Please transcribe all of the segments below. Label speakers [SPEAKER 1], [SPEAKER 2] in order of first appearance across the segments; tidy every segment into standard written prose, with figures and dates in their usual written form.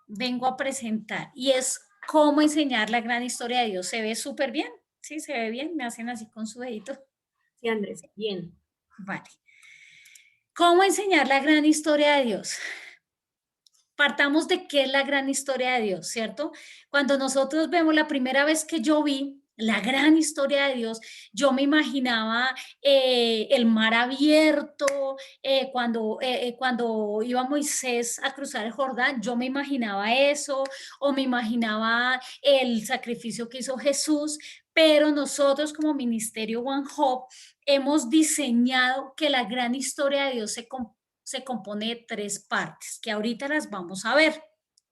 [SPEAKER 1] vengo a presentar y es cómo enseñar la gran historia de Dios. ¿Se ve súper bien? ¿Sí? ¿Se ve bien? Me hacen así con su dedito.
[SPEAKER 2] Sí, Andrés, bien.
[SPEAKER 1] Vale. ¿Cómo enseñar la gran historia de Dios? Partamos de qué es la gran historia de Dios, ¿cierto? Cuando nosotros vemos la primera vez que yo vi la gran historia de Dios, yo me imaginaba el mar abierto, cuando iba Moisés a cruzar el Jordán, yo me imaginaba eso, o me imaginaba el sacrificio que hizo Jesús, pero nosotros como Ministerio One Hope hemos diseñado que la gran historia de Dios se compone de tres partes, que ahorita las vamos a ver.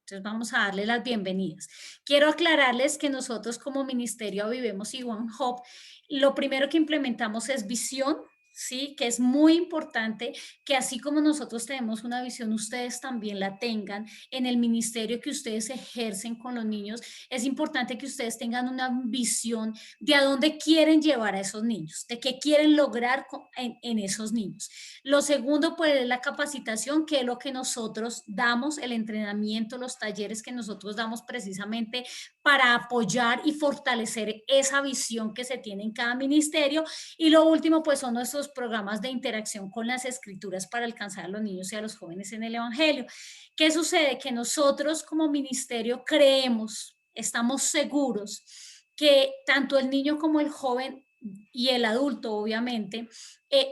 [SPEAKER 1] Entonces vamos a darle las bienvenidas. Quiero aclararles que nosotros como Ministerio Vivemos y One Hope, lo primero que implementamos es visión, ¿sí? Que es muy importante que así como nosotros tenemos una visión, ustedes también la tengan en el ministerio que ustedes ejercen con los niños. Es importante que ustedes tengan una visión de a dónde quieren llevar a esos niños, de qué quieren lograr en esos niños. Lo segundo, pues, es la capacitación, que es lo que nosotros damos, el entrenamiento, los talleres que nosotros damos precisamente para apoyar y fortalecer esa visión que se tiene en cada ministerio. Y lo último, pues, son nuestros programas de interacción con las escrituras para alcanzar a los niños y a los jóvenes en el Evangelio. ¿Qué sucede? Que nosotros como ministerio creemos, estamos seguros que tanto el niño como el joven y el adulto, obviamente,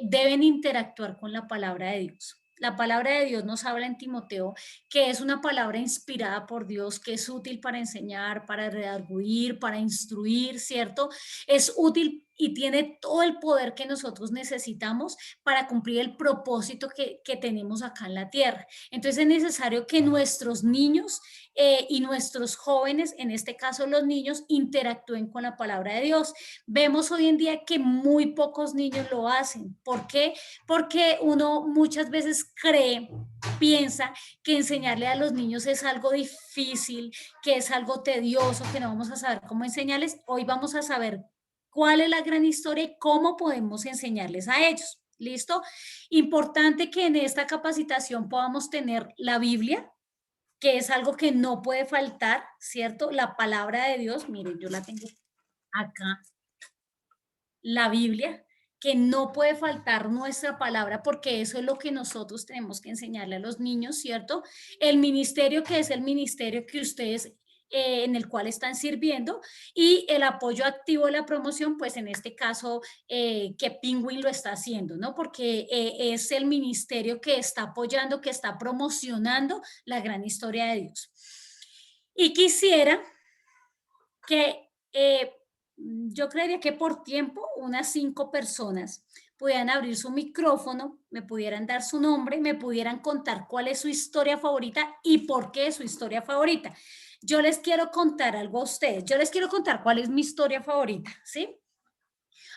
[SPEAKER 1] deben interactuar con la palabra de Dios. La palabra de Dios nos habla en Timoteo que es una palabra inspirada por Dios, que es útil para enseñar, para redarguir, para instruir, ¿cierto? Es útil y tiene todo el poder que nosotros necesitamos para cumplir el propósito que tenemos acá en la tierra. Entonces es necesario que nuestros niños y nuestros jóvenes, en este caso los niños, interactúen con la palabra de Dios. Vemos hoy en día que muy pocos niños lo hacen. ¿Por qué? Porque uno muchas veces piensa que enseñarle a los niños es algo difícil, que es algo tedioso, que no vamos a saber cómo enseñarles. Hoy vamos a saber cuál es la gran historia y cómo podemos enseñarles a ellos. ¿Listo? Importante que en esta capacitación podamos tener la Biblia, que es algo que no puede faltar, ¿cierto? La palabra de Dios, miren, yo la tengo acá, la Biblia, que no puede faltar nuestra palabra porque eso es lo que nosotros tenemos que enseñarle a los niños, ¿cierto? El ministerio, que es el ministerio que ustedes en el cual están sirviendo, y el apoyo activo de la promoción, pues en este caso que Penguin lo está haciendo, ¿no? Porque es el ministerio que está apoyando, que está promocionando la gran historia de Dios. Y quisiera que yo creería que por tiempo unas 5 personas pudieran abrir su micrófono, me pudieran dar su nombre, me pudieran contar cuál es su historia favorita y por qué es su historia favorita. Yo les quiero contar algo a ustedes, yo les quiero contar cuál es mi historia favorita, ¿sí?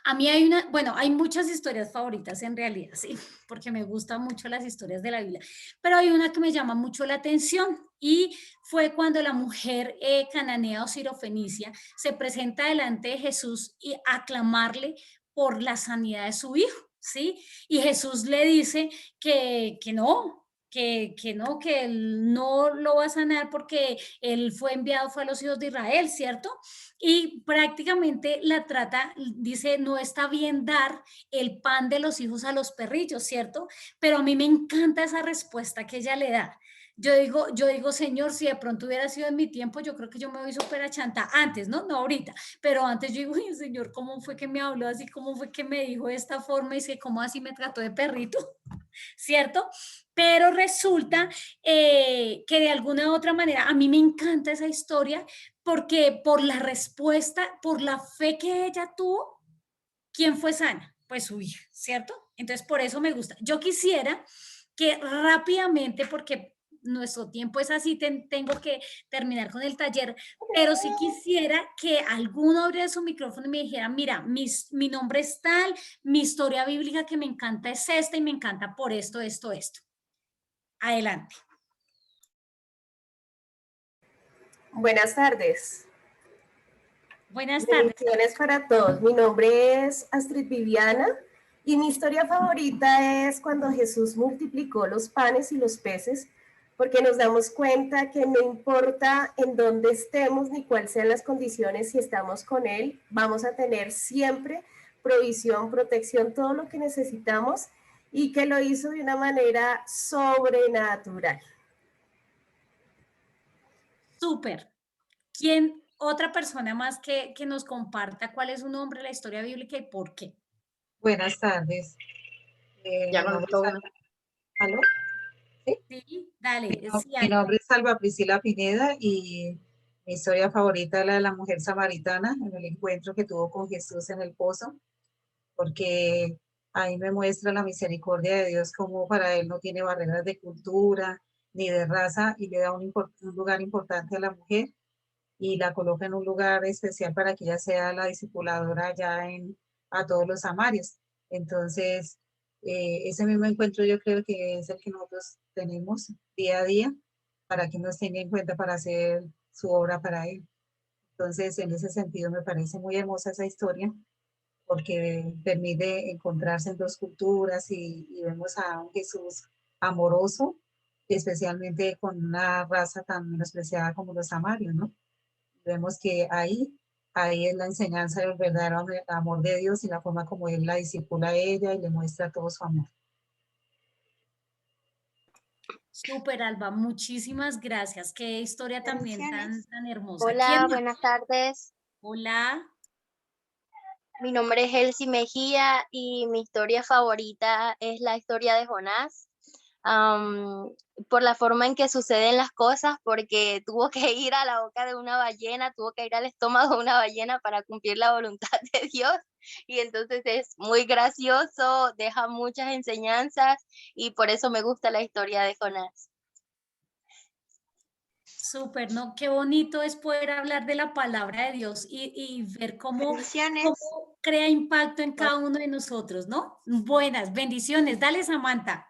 [SPEAKER 1] A mí hay una, bueno, hay muchas historias favoritas en realidad, sí, porque me gustan mucho las historias de la Biblia, pero hay una que me llama mucho la atención y fue cuando la mujer cananea o sirofenicia se presenta delante de Jesús y a clamarle por la sanidad de su hijo, ¿sí? Y Jesús le dice que no, que no, que él no lo va a sanar porque él fue enviado, fue a los hijos de Israel, ¿cierto? Y prácticamente la trata, dice, no está bien dar el pan de los hijos a los perrillos, ¿cierto? Pero a mí me encanta esa respuesta que ella le da. Yo digo, Señor, si de pronto hubiera sido en mi tiempo, yo creo que yo me voy súper achanta antes, ¿no? No ahorita, pero antes yo digo, "Uy, Señor, ¿cómo fue que me habló así? ¿Cómo fue que me dijo de esta forma? Y sé, ¿cómo así me trató de perrito? ¿Cierto? Pero resulta que de alguna u otra manera, a mí me encanta esa historia porque por la respuesta, por la fe que ella tuvo, ¿quién fue sana? Pues su hija, ¿cierto? Entonces, por eso me gusta. Yo quisiera que rápidamente, porque nuestro tiempo es así, tengo que terminar con el taller, pero sí quisiera que alguno abriera su micrófono y me dijera, mira, mi nombre es tal, mi historia bíblica que me encanta es esta y me encanta por esto, esto, esto. Adelante.
[SPEAKER 2] Buenas tardes.
[SPEAKER 1] Buenas tardes.
[SPEAKER 2] Bendiciones para todos. Mi nombre es Astrid Viviana y mi historia favorita es cuando Jesús multiplicó los panes y los peces, porque nos damos cuenta que no importa en dónde estemos ni cuáles sean las condiciones, si estamos con Él, vamos a tener siempre provisión, protección, todo lo que necesitamos, y que lo hizo de una manera sobrenatural.
[SPEAKER 1] Súper. ¿Quién, otra persona más que nos comparta cuál es su nombre en la historia bíblica y por qué?
[SPEAKER 3] Buenas tardes.
[SPEAKER 4] Ya
[SPEAKER 3] Mi nombre
[SPEAKER 4] contestó
[SPEAKER 3] es
[SPEAKER 4] una.
[SPEAKER 3] ¿Aló? ¿Sí?
[SPEAKER 1] Sí, dale, sí,
[SPEAKER 3] Mi
[SPEAKER 1] Alba.
[SPEAKER 3] nombre es Alba Priscila Pineda y mi historia favorita es la de la mujer samaritana en el encuentro que tuvo con Jesús en el pozo, porque ahí me muestra la misericordia de Dios, como para Él no tiene barreras de cultura ni de raza, y le da un lugar importante a la mujer y la coloca en un lugar especial para que ella sea la discipuladora ya a todos los samarios. Entonces, ese mismo encuentro yo creo que es el que nosotros tenemos día a día para que nos tenga en cuenta para hacer su obra para Él. Entonces, en ese sentido me parece muy hermosa esa historia porque permite encontrarse en dos culturas y vemos a un Jesús amoroso, especialmente con una raza tan menospreciada como los samarios, ¿no? Vemos que ahí es la enseñanza del verdadero amor de Dios y la forma como Él la discipula a ella y le muestra todo su amor.
[SPEAKER 1] Súper, Alba, muchísimas gracias. Qué historia también tan hermosa. ¿Quién
[SPEAKER 4] Hola,
[SPEAKER 1] más?
[SPEAKER 4] buenas tardes.
[SPEAKER 1] Hola.
[SPEAKER 4] Mi nombre es Elsie Mejía y mi historia favorita es la historia de Jonás. Am, por la forma en que suceden las cosas, porque tuvo que ir a la boca de una ballena, tuvo que ir al estómago de una ballena para cumplir la voluntad de Dios. Y entonces es muy gracioso, deja muchas enseñanzas y por eso me gusta la historia de Jonás.
[SPEAKER 1] Súper, ¿no? Qué bonito es poder hablar de la palabra de Dios y ver cómo crea impacto en cada uno de nosotros, ¿no? Buenas, bendiciones. Dale, Samantha.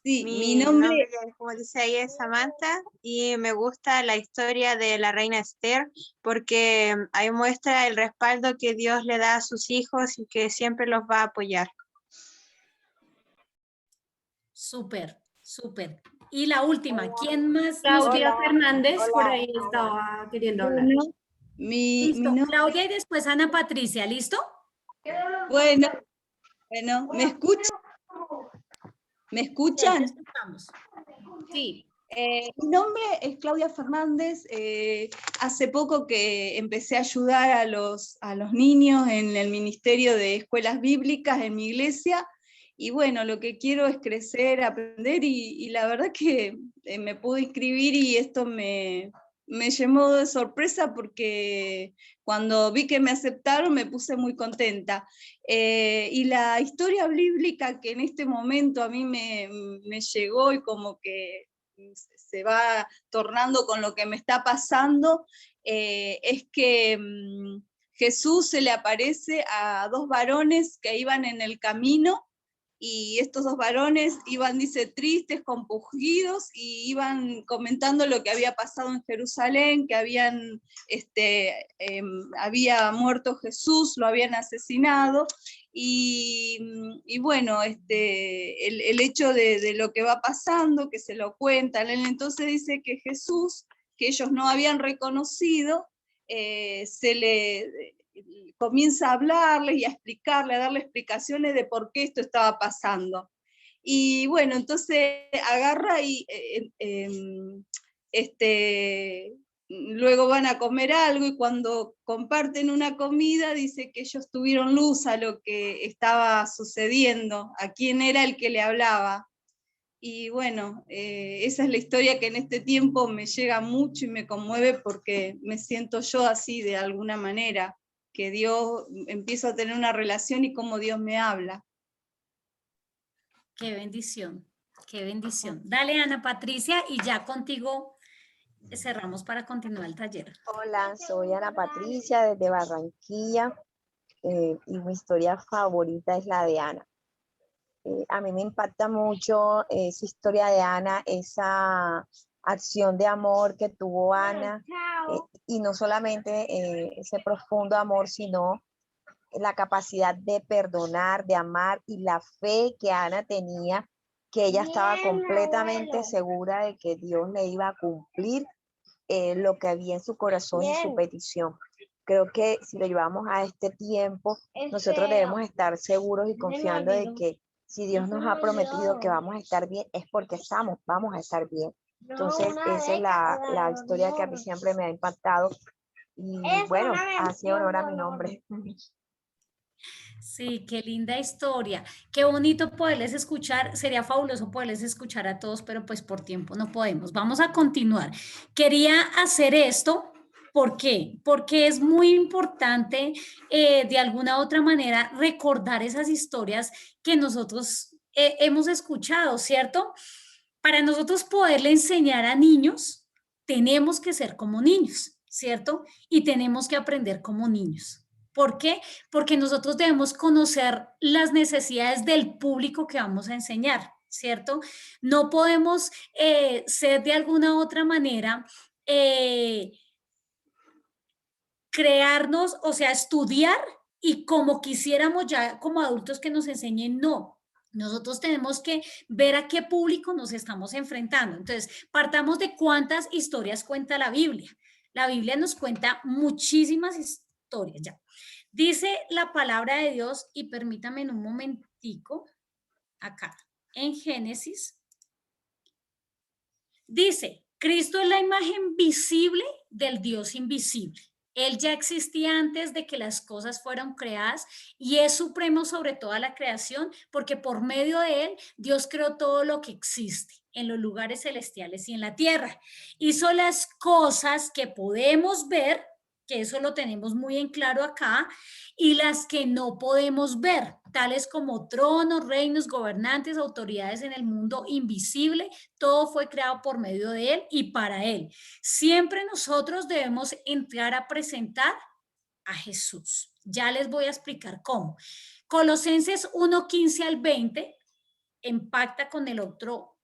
[SPEAKER 5] Sí, mi nombre, como dice ahí, es Samantha y me gusta la historia de la reina Esther porque ahí muestra el respaldo que Dios le da a sus hijos y que siempre los va a apoyar.
[SPEAKER 1] Súper, súper. Y la última, ¿quién más?
[SPEAKER 6] Claudia Fernández, por
[SPEAKER 4] Hola.
[SPEAKER 6] ahí estaba queriendo hablar.
[SPEAKER 5] Bueno, mi
[SPEAKER 1] Listo,
[SPEAKER 5] nombre,
[SPEAKER 1] Claudia y después Ana Patricia, ¿listo?
[SPEAKER 5] bueno, ¿me escuchan? ¿Me
[SPEAKER 1] Sí,
[SPEAKER 5] escuchan?
[SPEAKER 1] te escuchamos.
[SPEAKER 6] Sí,
[SPEAKER 5] Mi nombre es Claudia Fernández. Hace poco que empecé a ayudar a los niños en el Ministerio de Escuelas Bíblicas en mi iglesia. Y bueno, lo que quiero es crecer, aprender y la verdad que me pude inscribir y esto me llamó de sorpresa porque cuando vi que me aceptaron me puse muy contenta. Y la historia bíblica que en este momento a mí me llegó y como que se va tornando con lo que me está pasando, es que Jesús se le aparece a dos varones que iban en el camino y estos dos varones iban, dice, tristes, compungidos, y iban comentando lo que había pasado en Jerusalén, que había muerto Jesús, lo habían asesinado, y bueno, el hecho de lo que va pasando, que se lo cuentan, él entonces dice que Jesús, que ellos no habían reconocido, comienza a hablarles y a explicarle, a darle explicaciones de por qué esto estaba pasando. Y bueno, entonces agarra y luego van a comer algo y cuando comparten una comida dice que ellos tuvieron luz a lo que estaba sucediendo, a quién era el que le hablaba. Y bueno, esa es la historia que en este tiempo me llega mucho y me conmueve porque me siento yo así de alguna manera, que Dios, empiezo a tener una relación y cómo Dios me habla.
[SPEAKER 1] Qué bendición, qué bendición. Dale, Ana Patricia, y ya contigo cerramos para continuar el taller.
[SPEAKER 7] Hola, soy Ana Patricia desde Barranquilla y mi historia favorita es la de Ana. A mí me impacta mucho esa historia de Ana, esa acción de amor que tuvo Ana y no solamente ese profundo amor, sino la capacidad de perdonar, de amar y la fe que Ana tenía que ella estaba completamente segura de que Dios le iba a cumplir lo que había en su corazón y su petición. Creo que si lo llevamos a este tiempo, nosotros debemos estar seguros y confiando de que si Dios nos ha prometido que vamos a estar bien, es porque vamos a estar bien. Entonces, esa es la historia que a mí siempre me ha impactado. Y bueno, hace honor a mi nombre.
[SPEAKER 1] Sí, qué linda historia. Qué bonito poderles escuchar. Sería fabuloso poderles escuchar a todos, pero pues por tiempo no podemos. Vamos a continuar. Quería hacer esto. ¿Por qué? Porque es muy importante de alguna u otra manera recordar esas historias que nosotros hemos escuchado, ¿cierto? Para nosotros poderle enseñar a niños, tenemos que ser como niños, ¿cierto? Y tenemos que aprender como niños. ¿Por qué? Porque nosotros debemos conocer las necesidades del público que vamos a enseñar, ¿cierto? No podemos ser de alguna u otra manera crearnos, o sea, estudiar y como quisiéramos ya como adultos que nos enseñen, no. Nosotros tenemos que ver a qué público nos estamos enfrentando. Entonces, partamos de cuántas historias cuenta la Biblia. La Biblia nos cuenta muchísimas historias ya. Dice la palabra de Dios, y permítame en un momentico, acá, en Génesis, dice, Cristo es la imagen visible del Dios invisible. Él ya existía antes de que las cosas fueran creadas y es supremo sobre toda la creación porque por medio de él Dios creó todo lo que existe en los lugares celestiales y en la tierra. Hizo las cosas que podemos ver, que eso lo tenemos muy en claro acá, y las que no podemos ver, tales como tronos, reinos, gobernantes, autoridades en el mundo invisible. Todo fue creado por medio de él y para él. Siempre nosotros debemos entrar a presentar a Jesús. Ya les voy a explicar cómo. Colosenses 1:15 al 20 impacta con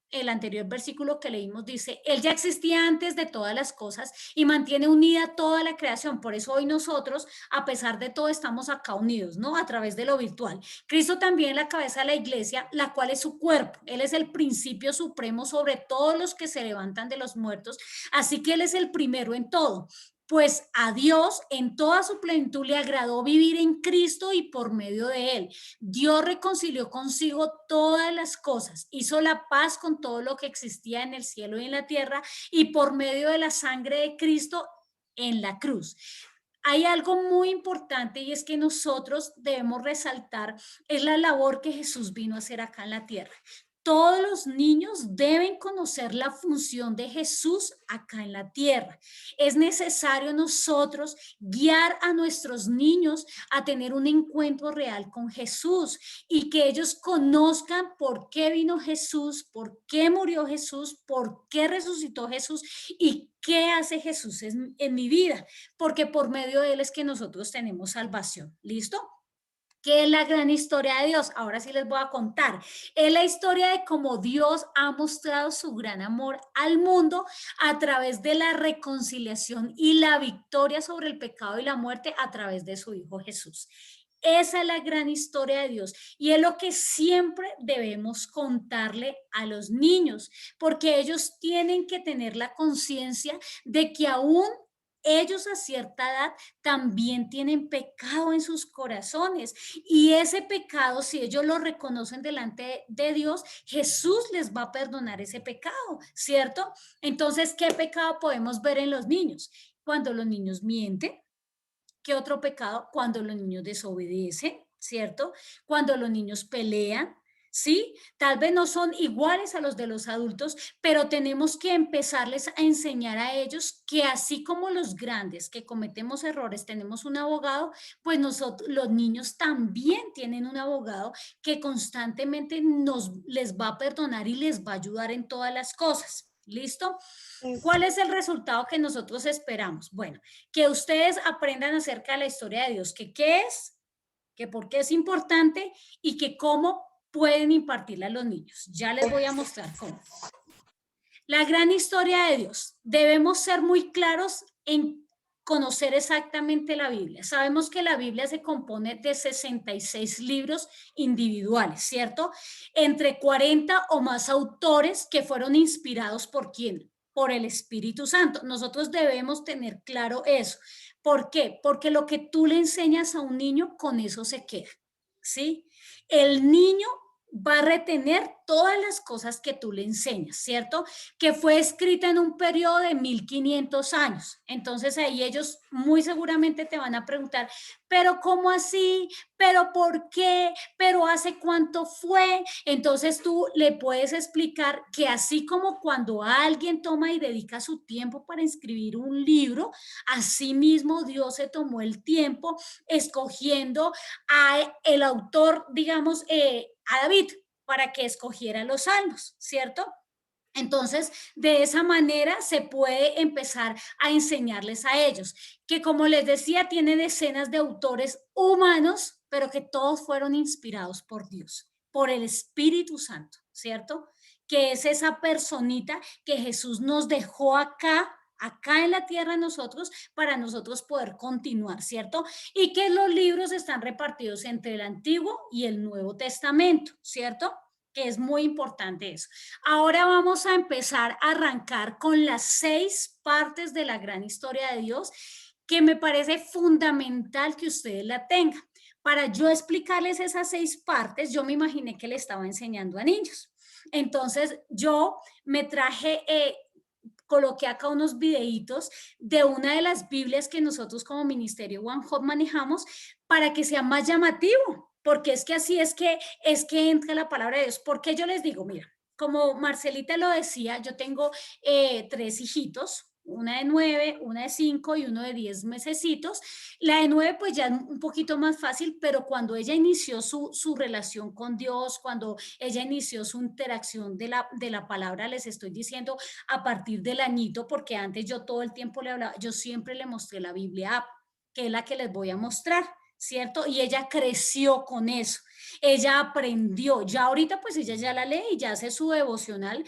[SPEAKER 1] el anterior versículo que leímos, dice, él ya existía antes de todas las cosas y mantiene unida toda la creación. Por eso hoy nosotros, a pesar de todo, estamos acá unidos, ¿no? A través de lo virtual. Cristo también es la cabeza de la iglesia, la cual es su cuerpo. Él es el principio supremo sobre todos los que se levantan de los muertos. Así que él es el primero en todo. Pues a Dios en toda su plenitud le agradó vivir en Cristo y por medio de él. Dios reconcilió consigo todas las cosas, hizo la paz con todo lo que existía en el cielo y en la tierra y por medio de la sangre de Cristo en la cruz. Hay algo muy importante y es que nosotros debemos resaltar, es la labor que Jesús vino a hacer acá en la tierra. Todos los niños deben conocer la función de Jesús acá en la tierra. Es necesario nosotros guiar a nuestros niños a tener un encuentro real con Jesús y que ellos conozcan por qué vino Jesús, por qué murió Jesús, por qué resucitó Jesús y qué hace Jesús en mi vida, porque por medio de él es que nosotros tenemos salvación. ¿Listo? ¿Qué es la gran historia de Dios? Ahora sí les voy a contar. Es la historia de cómo Dios ha mostrado su gran amor al mundo a través de la reconciliación y la victoria sobre el pecado y la muerte a través de su Hijo Jesús. Esa es la gran historia de Dios y es lo que siempre debemos contarle a los niños, porque ellos tienen que tener la conciencia de que aún ellos a cierta edad también tienen pecado en sus corazones y ese pecado, si ellos lo reconocen delante de Dios, Jesús les va a perdonar ese pecado, ¿cierto? Entonces, ¿qué pecado podemos ver en los niños? Cuando los niños mienten. ¿Qué otro pecado? Cuando los niños desobedecen, ¿cierto? Cuando los niños pelean, ¿sí? Tal vez no son iguales a los de los adultos, pero tenemos que empezarles a enseñar a ellos que así como los grandes que cometemos errores tenemos un abogado, pues nosotros, los niños también tienen un abogado que constantemente les va a perdonar y les va a ayudar en todas las cosas. ¿Listo? ¿Cuál es el resultado que nosotros esperamos? Bueno, que ustedes aprendan acerca de la historia de Dios, que qué es, que por qué es importante y que cómo pueden impartirla a los niños. Ya les voy a mostrar cómo. La gran historia de Dios. Debemos ser muy claros en conocer exactamente la Biblia. Sabemos que la Biblia se compone de 66 libros individuales, ¿cierto? Entre 40 o más autores que fueron inspirados ¿por quién? Por el Espíritu Santo. Nosotros debemos tener claro eso. ¿Por qué? Porque lo que tú le enseñas a un niño, con eso se queda, ¿sí? El niño va a retener todas las cosas que tú le enseñas, ¿cierto? Que fue escrita en un periodo de 1500 años. Entonces ahí ellos muy seguramente te van a preguntar, pero ¿cómo así? ¿Pero por qué? ¿Pero hace cuánto fue? Entonces tú le puedes explicar que así como cuando alguien toma y dedica su tiempo para escribir un libro, así mismo Dios se tomó el tiempo escogiendo a el autor, digamos, a David para que escogiera los salmos, ¿cierto? Entonces, de esa manera se puede empezar a enseñarles a ellos, que como les decía, tiene decenas de autores humanos, pero que todos fueron inspirados por Dios, por el Espíritu Santo, ¿cierto? Que es esa personita que Jesús nos dejó acá en la tierra nosotros, para nosotros poder continuar, ¿cierto? Y que los libros están repartidos entre el Antiguo y el Nuevo Testamento, ¿cierto? Que es muy importante eso. Ahora vamos a empezar a arrancar con las 6 partes de la gran historia de Dios, que me parece fundamental que ustedes la tengan. Para yo explicarles esas 6 partes, yo me imaginé que le estaba enseñando a niños. Entonces, yo me traje... coloqué acá unos videitos de una de las Biblias que nosotros como Ministerio One Hope manejamos para que sea más llamativo, porque es que así es que entra la palabra de Dios. Porque yo les digo, mira, como Marcelita lo decía, yo tengo 3 hijitos, una de 9, una de 5 y uno de 10 mesecitos. La de 9 pues ya es un poquito más fácil, pero cuando ella inició su relación con Dios, cuando ella inició su interacción de la palabra, les estoy diciendo a partir del añito, porque antes yo todo el tiempo le hablaba, yo siempre le mostré la Biblia, que es la que les voy a mostrar, ¿cierto? Y ella creció con eso, ella aprendió, ya ahorita pues ella ya la lee y ya hace su devocional,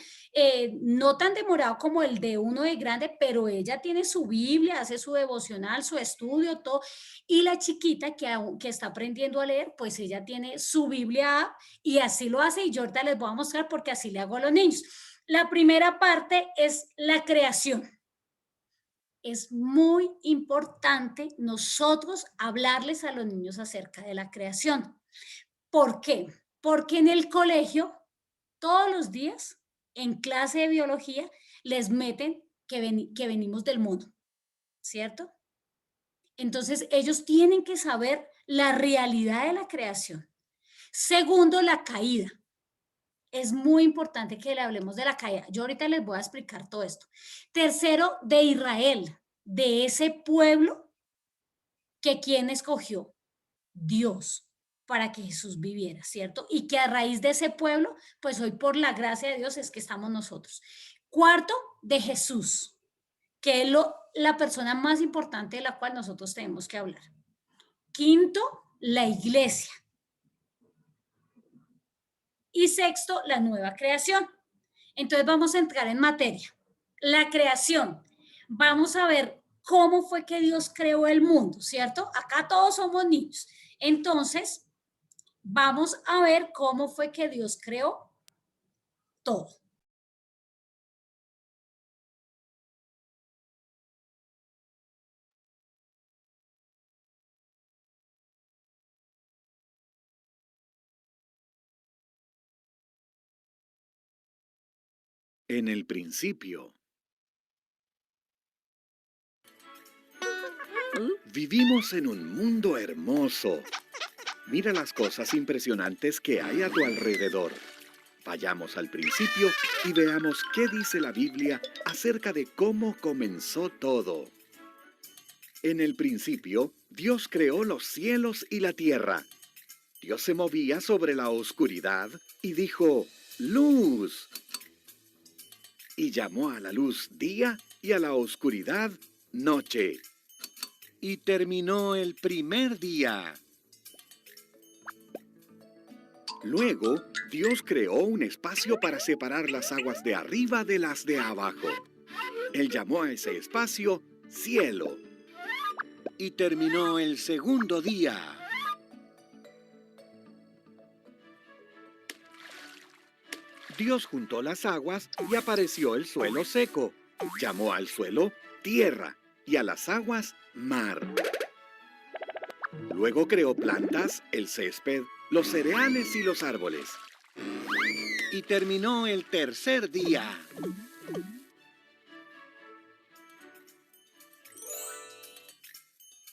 [SPEAKER 1] no tan demorado como el de uno de grande, pero ella tiene su Biblia, hace su devocional, su estudio, todo, y la chiquita que está aprendiendo a leer, pues ella tiene su Biblia y así lo hace, y yo ahorita les voy a mostrar porque así le hago a los niños. La primera parte es la creación. Es muy importante nosotros hablarles a los niños acerca de la creación. ¿Por qué? Porque en el colegio, todos los días, en clase de biología, les meten que venimos del mundo, ¿cierto? Entonces, ellos tienen que saber la realidad de la creación. Segundo, la caída. Es muy importante que le hablemos de la caída. Yo ahorita les voy a explicar todo esto. Tercero, de Israel, de ese pueblo que ¿quién escogió? Dios, para que Jesús viviera, ¿cierto? Y que a raíz de ese pueblo, pues hoy por la gracia de Dios es que estamos nosotros. Cuarto, de Jesús, que es la persona más importante de la cual nosotros tenemos que hablar. Quinto, la iglesia. Y sexto, la nueva creación. Entonces vamos a entrar en materia. La creación. Vamos a ver cómo fue que Dios creó el mundo, ¿cierto? Acá todos somos niños. Entonces, vamos a ver cómo fue que Dios creó todo.
[SPEAKER 8] En el principio. Vivimos en un mundo hermoso. Mira las cosas impresionantes que hay a tu alrededor. Vayamos al principio y veamos qué dice la Biblia acerca de cómo comenzó todo. En el principio, Dios creó los cielos y la tierra. Dios se movía sobre la oscuridad y dijo, ¡luz! Y llamó a la luz día y a la oscuridad noche. Y terminó el primer día. Luego, Dios creó un espacio para separar las aguas de arriba de las de abajo. Él llamó a ese espacio cielo. Y terminó el segundo día. Dios juntó las aguas y apareció el suelo seco. Llamó al suelo tierra y a las aguas mar. Luego creó plantas, el césped, los cereales y los árboles. Y terminó el tercer día.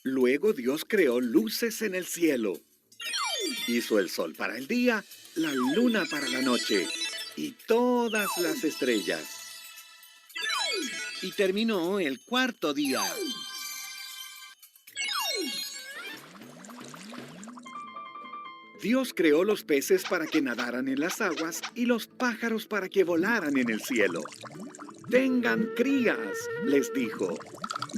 [SPEAKER 8] Luego Dios creó luces en el cielo. Hizo el sol para el día, la luna para la noche y todas las estrellas. Y terminó el cuarto día. Dios creó los peces para que nadaran en las aguas y los pájaros para que volaran en el cielo. Tengan crías, les dijo.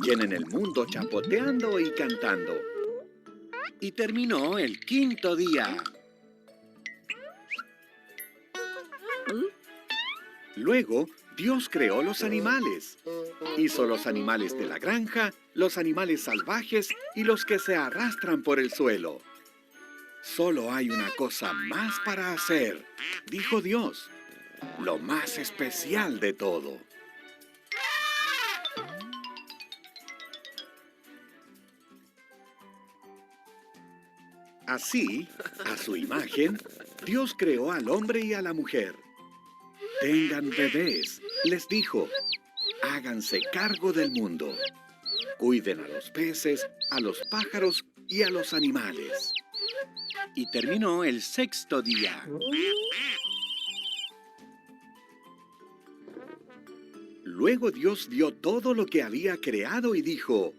[SPEAKER 8] Llenen el mundo chapoteando y cantando. Y terminó el quinto día. Luego, Dios creó los animales. Hizo los animales de la granja, los animales salvajes y los que se arrastran por el suelo. Solo hay una cosa más para hacer, dijo Dios, lo más especial de todo. Así, a su imagen, Dios creó al hombre y a la mujer. Tengan bebés, les dijo, háganse cargo del mundo. Cuiden a los peces, a los pájaros y a los animales. Y terminó el sexto día. Luego Dios vio todo lo que había creado y dijo,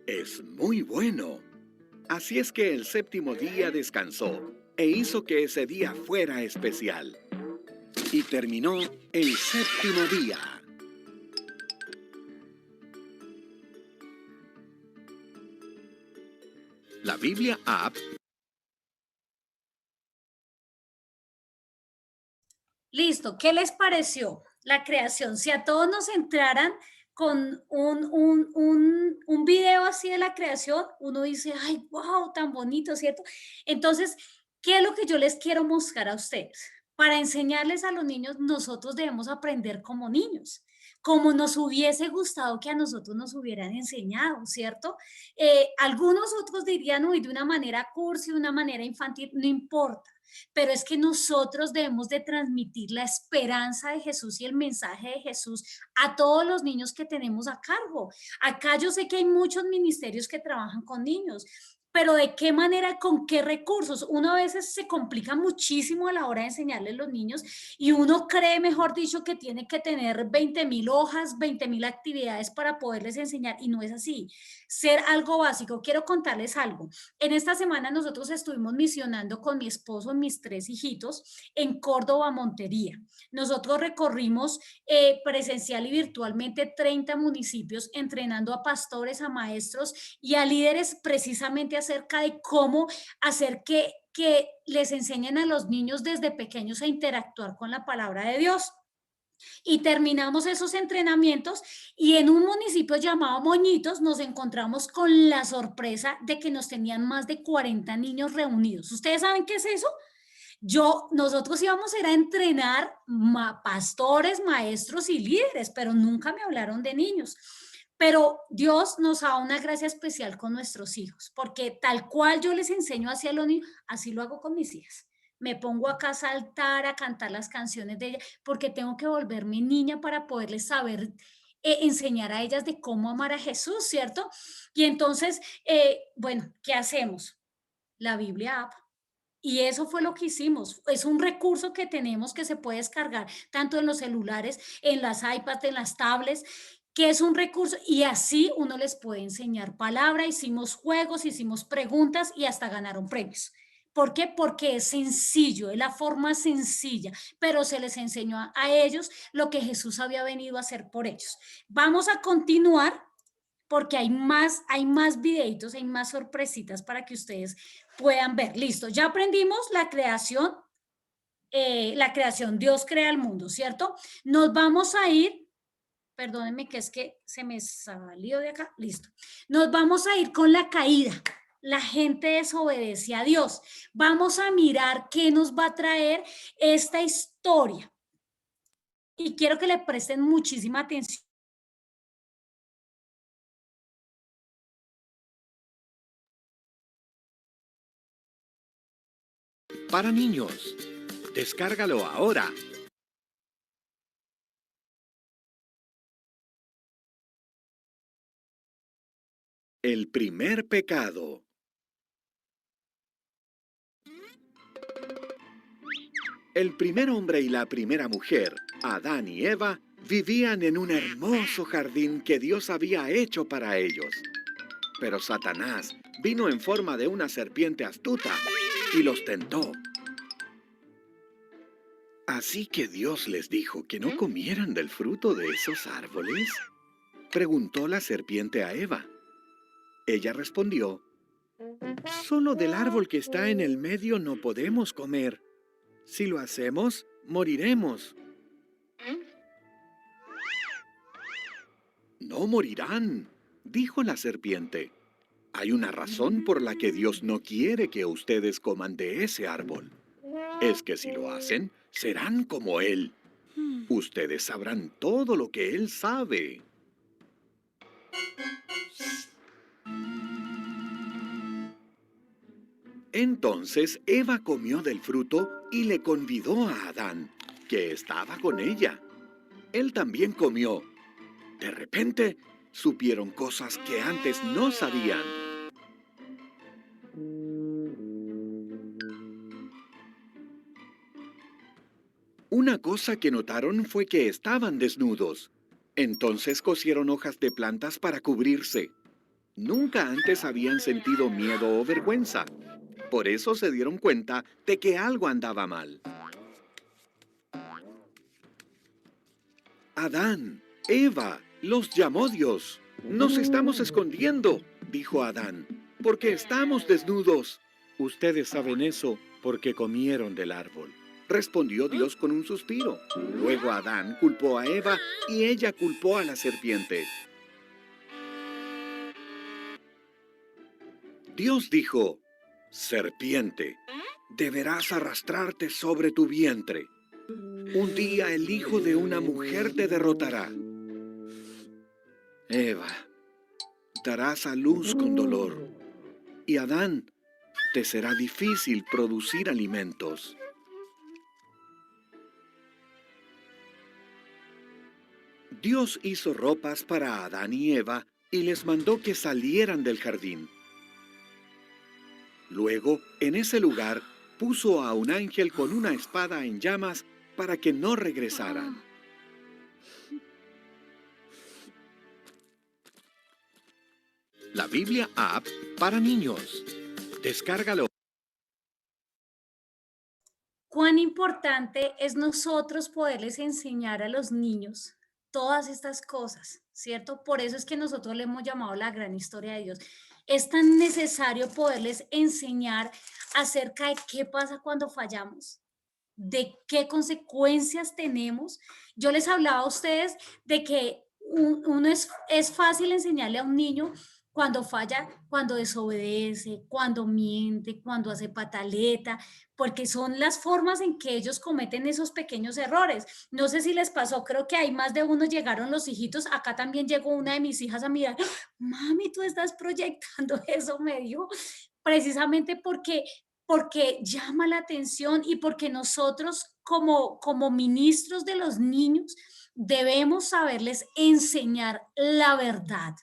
[SPEAKER 8] es muy bueno. Así es que el séptimo día descansó e hizo que ese día fuera especial. Y terminó el séptimo día. La Biblia App.
[SPEAKER 1] Listo, ¿qué les pareció la creación? Si a todos nos entraran con un video así de la creación, uno dice, ay, wow, tan bonito, ¿cierto? Entonces, ¿qué es lo que yo les quiero mostrar a ustedes? Para enseñarles a los niños, nosotros debemos aprender como niños, como nos hubiese gustado que a nosotros nos hubieran enseñado, ¿cierto? Algunos otros dirían, uy, de una manera cursi, de una manera infantil, no importa. Pero es que nosotros debemos de transmitir la esperanza de Jesús y el mensaje de Jesús a todos los niños que tenemos a cargo. Acá yo sé que hay muchos ministerios que trabajan con niños, pero ¿de qué manera, con qué recursos? Uno a veces se complica muchísimo a la hora de enseñarle a los niños y uno cree, mejor dicho, que tiene que tener 20.000 hojas, 20.000 actividades para poderles enseñar y no es así. Ser algo básico. Quiero contarles algo. En esta semana nosotros estuvimos misionando con mi esposo y mis 3 hijitos en Córdoba, Montería. Nosotros recorrimos presencial y virtualmente 30 municipios entrenando a pastores, a maestros y a líderes precisamente acerca de cómo hacer que les enseñen a los niños desde pequeños a interactuar con la palabra de Dios. Y terminamos esos entrenamientos y en un municipio llamado Moñitos nos encontramos con la sorpresa de que nos tenían más de 40 niños reunidos. ¿Ustedes saben qué es eso? Nosotros íbamos a ir a entrenar pastores, maestros y líderes, pero nunca me hablaron de niños. Pero Dios nos da una gracia especial con nuestros hijos, porque tal cual yo les enseño hacia los niños, así lo hago con mis hijas. Me pongo acá a saltar, a cantar las canciones de ella, porque tengo que volverme niña para poderles saber enseñar a ellas de cómo amar a Jesús, ¿cierto? Y entonces, bueno, ¿qué hacemos? La Biblia App. Y eso fue lo que hicimos. Es un recurso que tenemos que se puede descargar tanto en los celulares, en las iPads, en las tablets, que es un recurso y así uno les puede enseñar palabra. Hicimos juegos, hicimos preguntas y hasta ganaron premios. ¿Por qué? Porque es sencillo, es la forma sencilla, pero se les enseñó a ellos lo que Jesús había venido a hacer por ellos. Vamos a continuar porque hay más videitos, hay más sorpresitas para que ustedes puedan ver. Listo, ya aprendimos la creación, Dios crea el mundo, ¿cierto? Nos vamos a ir Perdónenme que es que se me salió de acá. Listo. Nos vamos a ir con la caída. La gente desobedece a Dios. Vamos a mirar qué nos va a traer esta historia. Y quiero que le presten muchísima atención.
[SPEAKER 8] Para niños. Descárgalo ahora. El primer pecado. El primer hombre y la primera mujer, Adán y Eva, vivían en un hermoso jardín que Dios había hecho para ellos. Pero Satanás vino en forma de una serpiente astuta y los tentó. ¿Así que Dios les dijo que no comieran del fruto de esos árboles? Preguntó la serpiente a Eva. Ella respondió, solo del árbol que está en el medio no podemos comer. Si lo hacemos, moriremos. No morirán, dijo la serpiente. Hay una razón por la que Dios no quiere que ustedes coman de ese árbol. Es que si lo hacen, serán como Él. Ustedes sabrán todo lo que Él sabe. Entonces Eva comió del fruto y le convidó a Adán, que estaba con ella. Él también comió. De repente, supieron cosas que antes no sabían. Una cosa que notaron fue que estaban desnudos. Entonces cosieron hojas de plantas para cubrirse. Nunca antes habían sentido miedo o vergüenza. Por eso se dieron cuenta de que algo andaba mal. Adán, Eva, los llamó Dios. Nos estamos escondiendo, dijo Adán, porque estamos desnudos. Ustedes saben eso porque comieron del árbol, respondió Dios con un suspiro. Luego Adán culpó a Eva y ella culpó a la serpiente. Dios dijo, serpiente, deberás arrastrarte sobre tu vientre. Un día el hijo de una mujer te derrotará. Eva, darás a luz con dolor. Y Adán, te será difícil producir alimentos. Dios hizo ropas para Adán y Eva y les mandó que salieran del jardín. Luego, en ese lugar, puso a un ángel con una espada en llamas para que no regresaran. La Biblia App para niños. Descárgalo.
[SPEAKER 1] Cuán importante es nosotros poderles enseñar a los niños todas estas cosas, ¿cierto? Por eso es que nosotros le hemos llamado la gran historia de Dios. Es tan necesario poderles enseñar acerca de qué pasa cuando fallamos, de qué consecuencias tenemos. Yo les hablaba a ustedes de que es fácil enseñarle a un niño cuando falla, cuando desobedece, cuando miente, cuando hace pataleta, porque son las formas en que ellos cometen esos pequeños errores. No sé si les pasó, creo que hay más de uno, llegaron los hijitos, acá también llegó una de mis hijas a mirar, mami, tú estás proyectando eso, me dijo, precisamente porque llama la atención y porque nosotros como ministros de los niños debemos saberles enseñar la verdad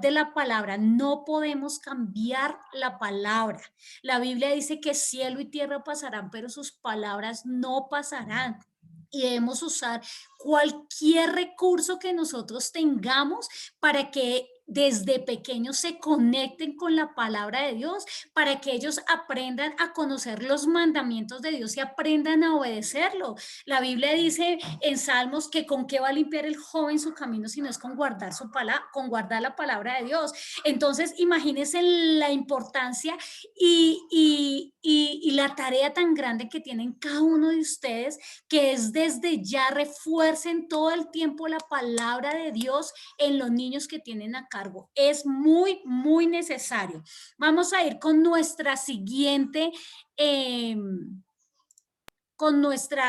[SPEAKER 1] de la palabra. No podemos cambiar la palabra. La Biblia dice que cielo y tierra pasarán, pero sus palabras no pasarán. Y debemos usar cualquier recurso que nosotros tengamos para que desde pequeños se conecten con la palabra de Dios, para que ellos aprendan a conocer los mandamientos de Dios y aprendan a obedecerlo. La Biblia dice en Salmos que con qué va a limpiar el joven su camino si no es con guardar con guardar la palabra de Dios. Entonces, imagínense la importancia y la tarea tan grande que tienen cada uno de ustedes, que es desde ya refuercen todo el tiempo la palabra de Dios en los niños que tienen a cargo. Es muy, muy necesario. Vamos a ir con nuestra siguiente,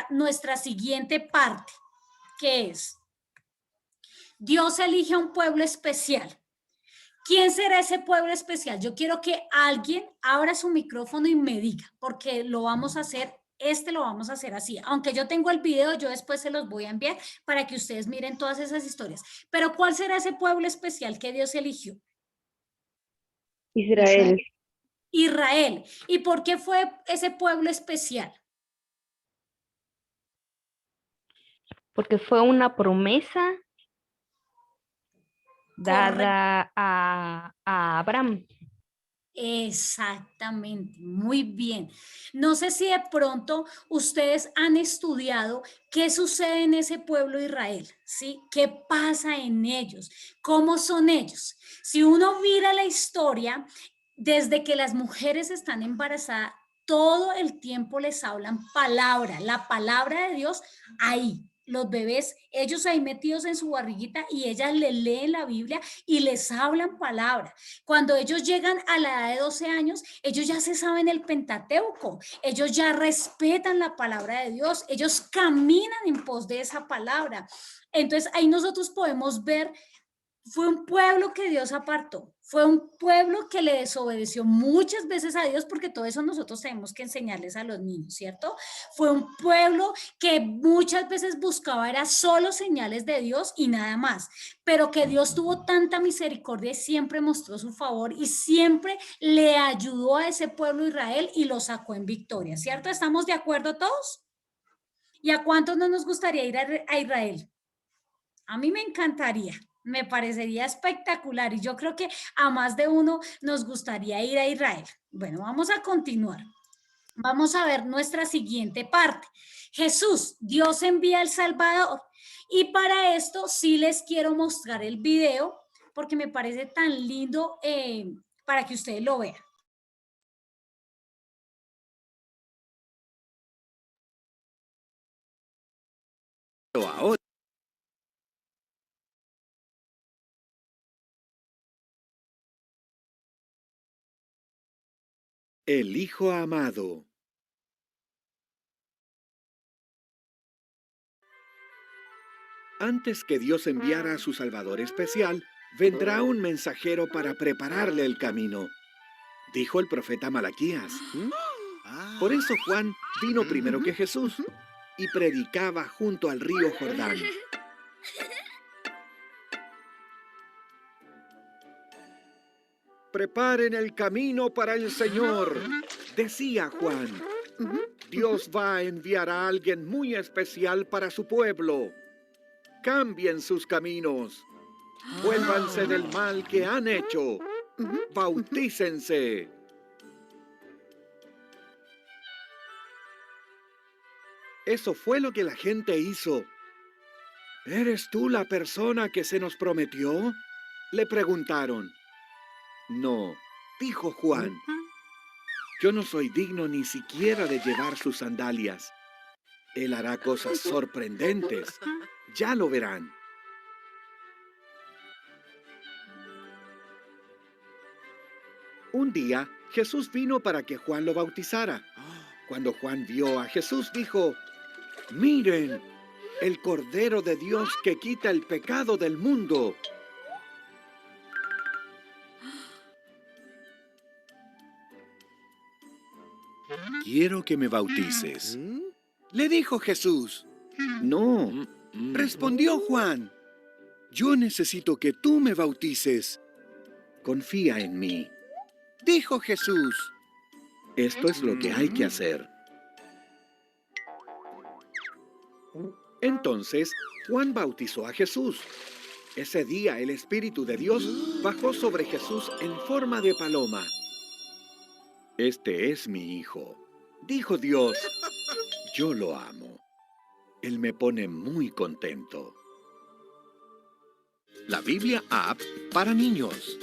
[SPEAKER 1] nuestra siguiente parte, que es: Dios elige a un pueblo especial. ¿Quién será ese pueblo especial? Yo quiero que alguien abra su micrófono y me diga, porque lo vamos a hacer, lo vamos a hacer así. Aunque yo tengo el video, yo después se los voy a enviar para que ustedes miren todas esas historias. Pero ¿cuál será ese pueblo especial que Dios eligió?
[SPEAKER 9] Israel.
[SPEAKER 1] Israel. ¿Y por qué fue ese pueblo especial?
[SPEAKER 9] Porque fue una promesa dada a Abraham.
[SPEAKER 1] Exactamente, muy bien. No sé si de pronto ustedes han estudiado qué sucede en ese pueblo de Israel, ¿sí? ¿Qué pasa en ellos? ¿Cómo son ellos? Si uno mira la historia, desde que las mujeres están embarazadas, todo el tiempo les hablan palabra, la palabra de Dios ahí. Los bebés, ellos ahí metidos en su barriguita, y ellas le leen la Biblia y les hablan palabra. Cuando ellos llegan a la edad de 12 años, ellos ya se saben el Pentateuco, ellos ya respetan la palabra de Dios, ellos caminan en pos de esa palabra. Entonces ahí nosotros podemos ver, fue un pueblo que Dios apartó, fue un pueblo que le desobedeció muchas veces a Dios, porque todo eso nosotros tenemos que enseñarles a los niños, ¿cierto? Fue un pueblo que muchas veces buscaba era solo señales de Dios y nada más, pero que Dios tuvo tanta misericordia y siempre mostró su favor y siempre le ayudó a ese pueblo de Israel y lo sacó en victoria, ¿cierto? ¿Estamos de acuerdo todos? ¿Y a cuántos no nos gustaría ir a Israel? A mí me encantaría. Me parecería espectacular y yo creo que a más de uno nos gustaría ir a Israel. Bueno, vamos a continuar. Vamos a ver nuestra siguiente parte. Jesús, Dios envía al Salvador. Y para esto sí les quiero mostrar el video porque me parece tan lindo para que ustedes lo vean.
[SPEAKER 8] Ahora. El Hijo Amado. Antes que Dios enviara a su Salvador especial, vendrá un mensajero para prepararle el camino, dijo el profeta Malaquías. Por eso Juan vino primero que Jesús y predicaba junto al río Jordán. Preparen el camino para el Señor, decía Juan. Dios va a enviar a alguien muy especial para su pueblo. Cambien sus caminos. Vuélvanse del mal que han hecho. Bautícense. Eso fue lo que la gente hizo. ¿Eres tú la persona que se nos prometió?, le preguntaron. No, dijo Juan. Yo no soy digno ni siquiera de llevar sus sandalias. Él hará cosas sorprendentes. Ya lo verán. Un día, Jesús vino para que Juan lo bautizara. Cuando Juan vio a Jesús, dijo: «Miren, el Cordero de Dios que quita el pecado del mundo». «Quiero que me bautices», le dijo Jesús. «No», respondió Juan. «Yo necesito que tú me bautices. Confía en mí», dijo Jesús. «Esto es lo que hay que hacer». Entonces Juan bautizó a Jesús. Ese día el Espíritu de Dios bajó sobre Jesús en forma de paloma. Este es mi Hijo, dijo Dios. Yo lo amo. Él me pone muy contento. La Biblia App para niños.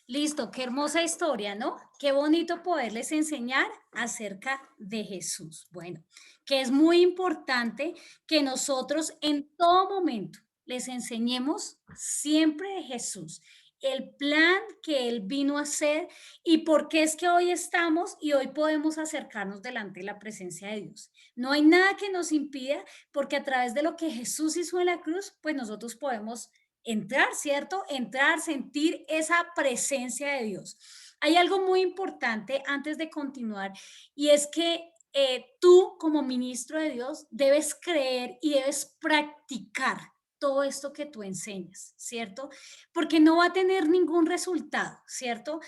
[SPEAKER 1] Listo, qué hermosa historia, ¿no? Qué bonito poderles enseñar acerca de Jesús. Bueno, que es muy importante que nosotros en todo momento les enseñemos siempre de Jesús, el plan que Él vino a hacer y por qué es que hoy estamos y hoy podemos acercarnos delante de la presencia de Dios. No hay nada que nos impida porque a través de lo que Jesús hizo en la cruz, pues nosotros podemos entrar, ¿cierto? Entrar, sentir esa presencia de Dios. Hay algo muy importante antes de continuar y es que tú como ministro de Dios debes creer y debes practicar todo esto que tú enseñas, ¿cierto? Porque no va a tener ningún resultado, ¿cierto?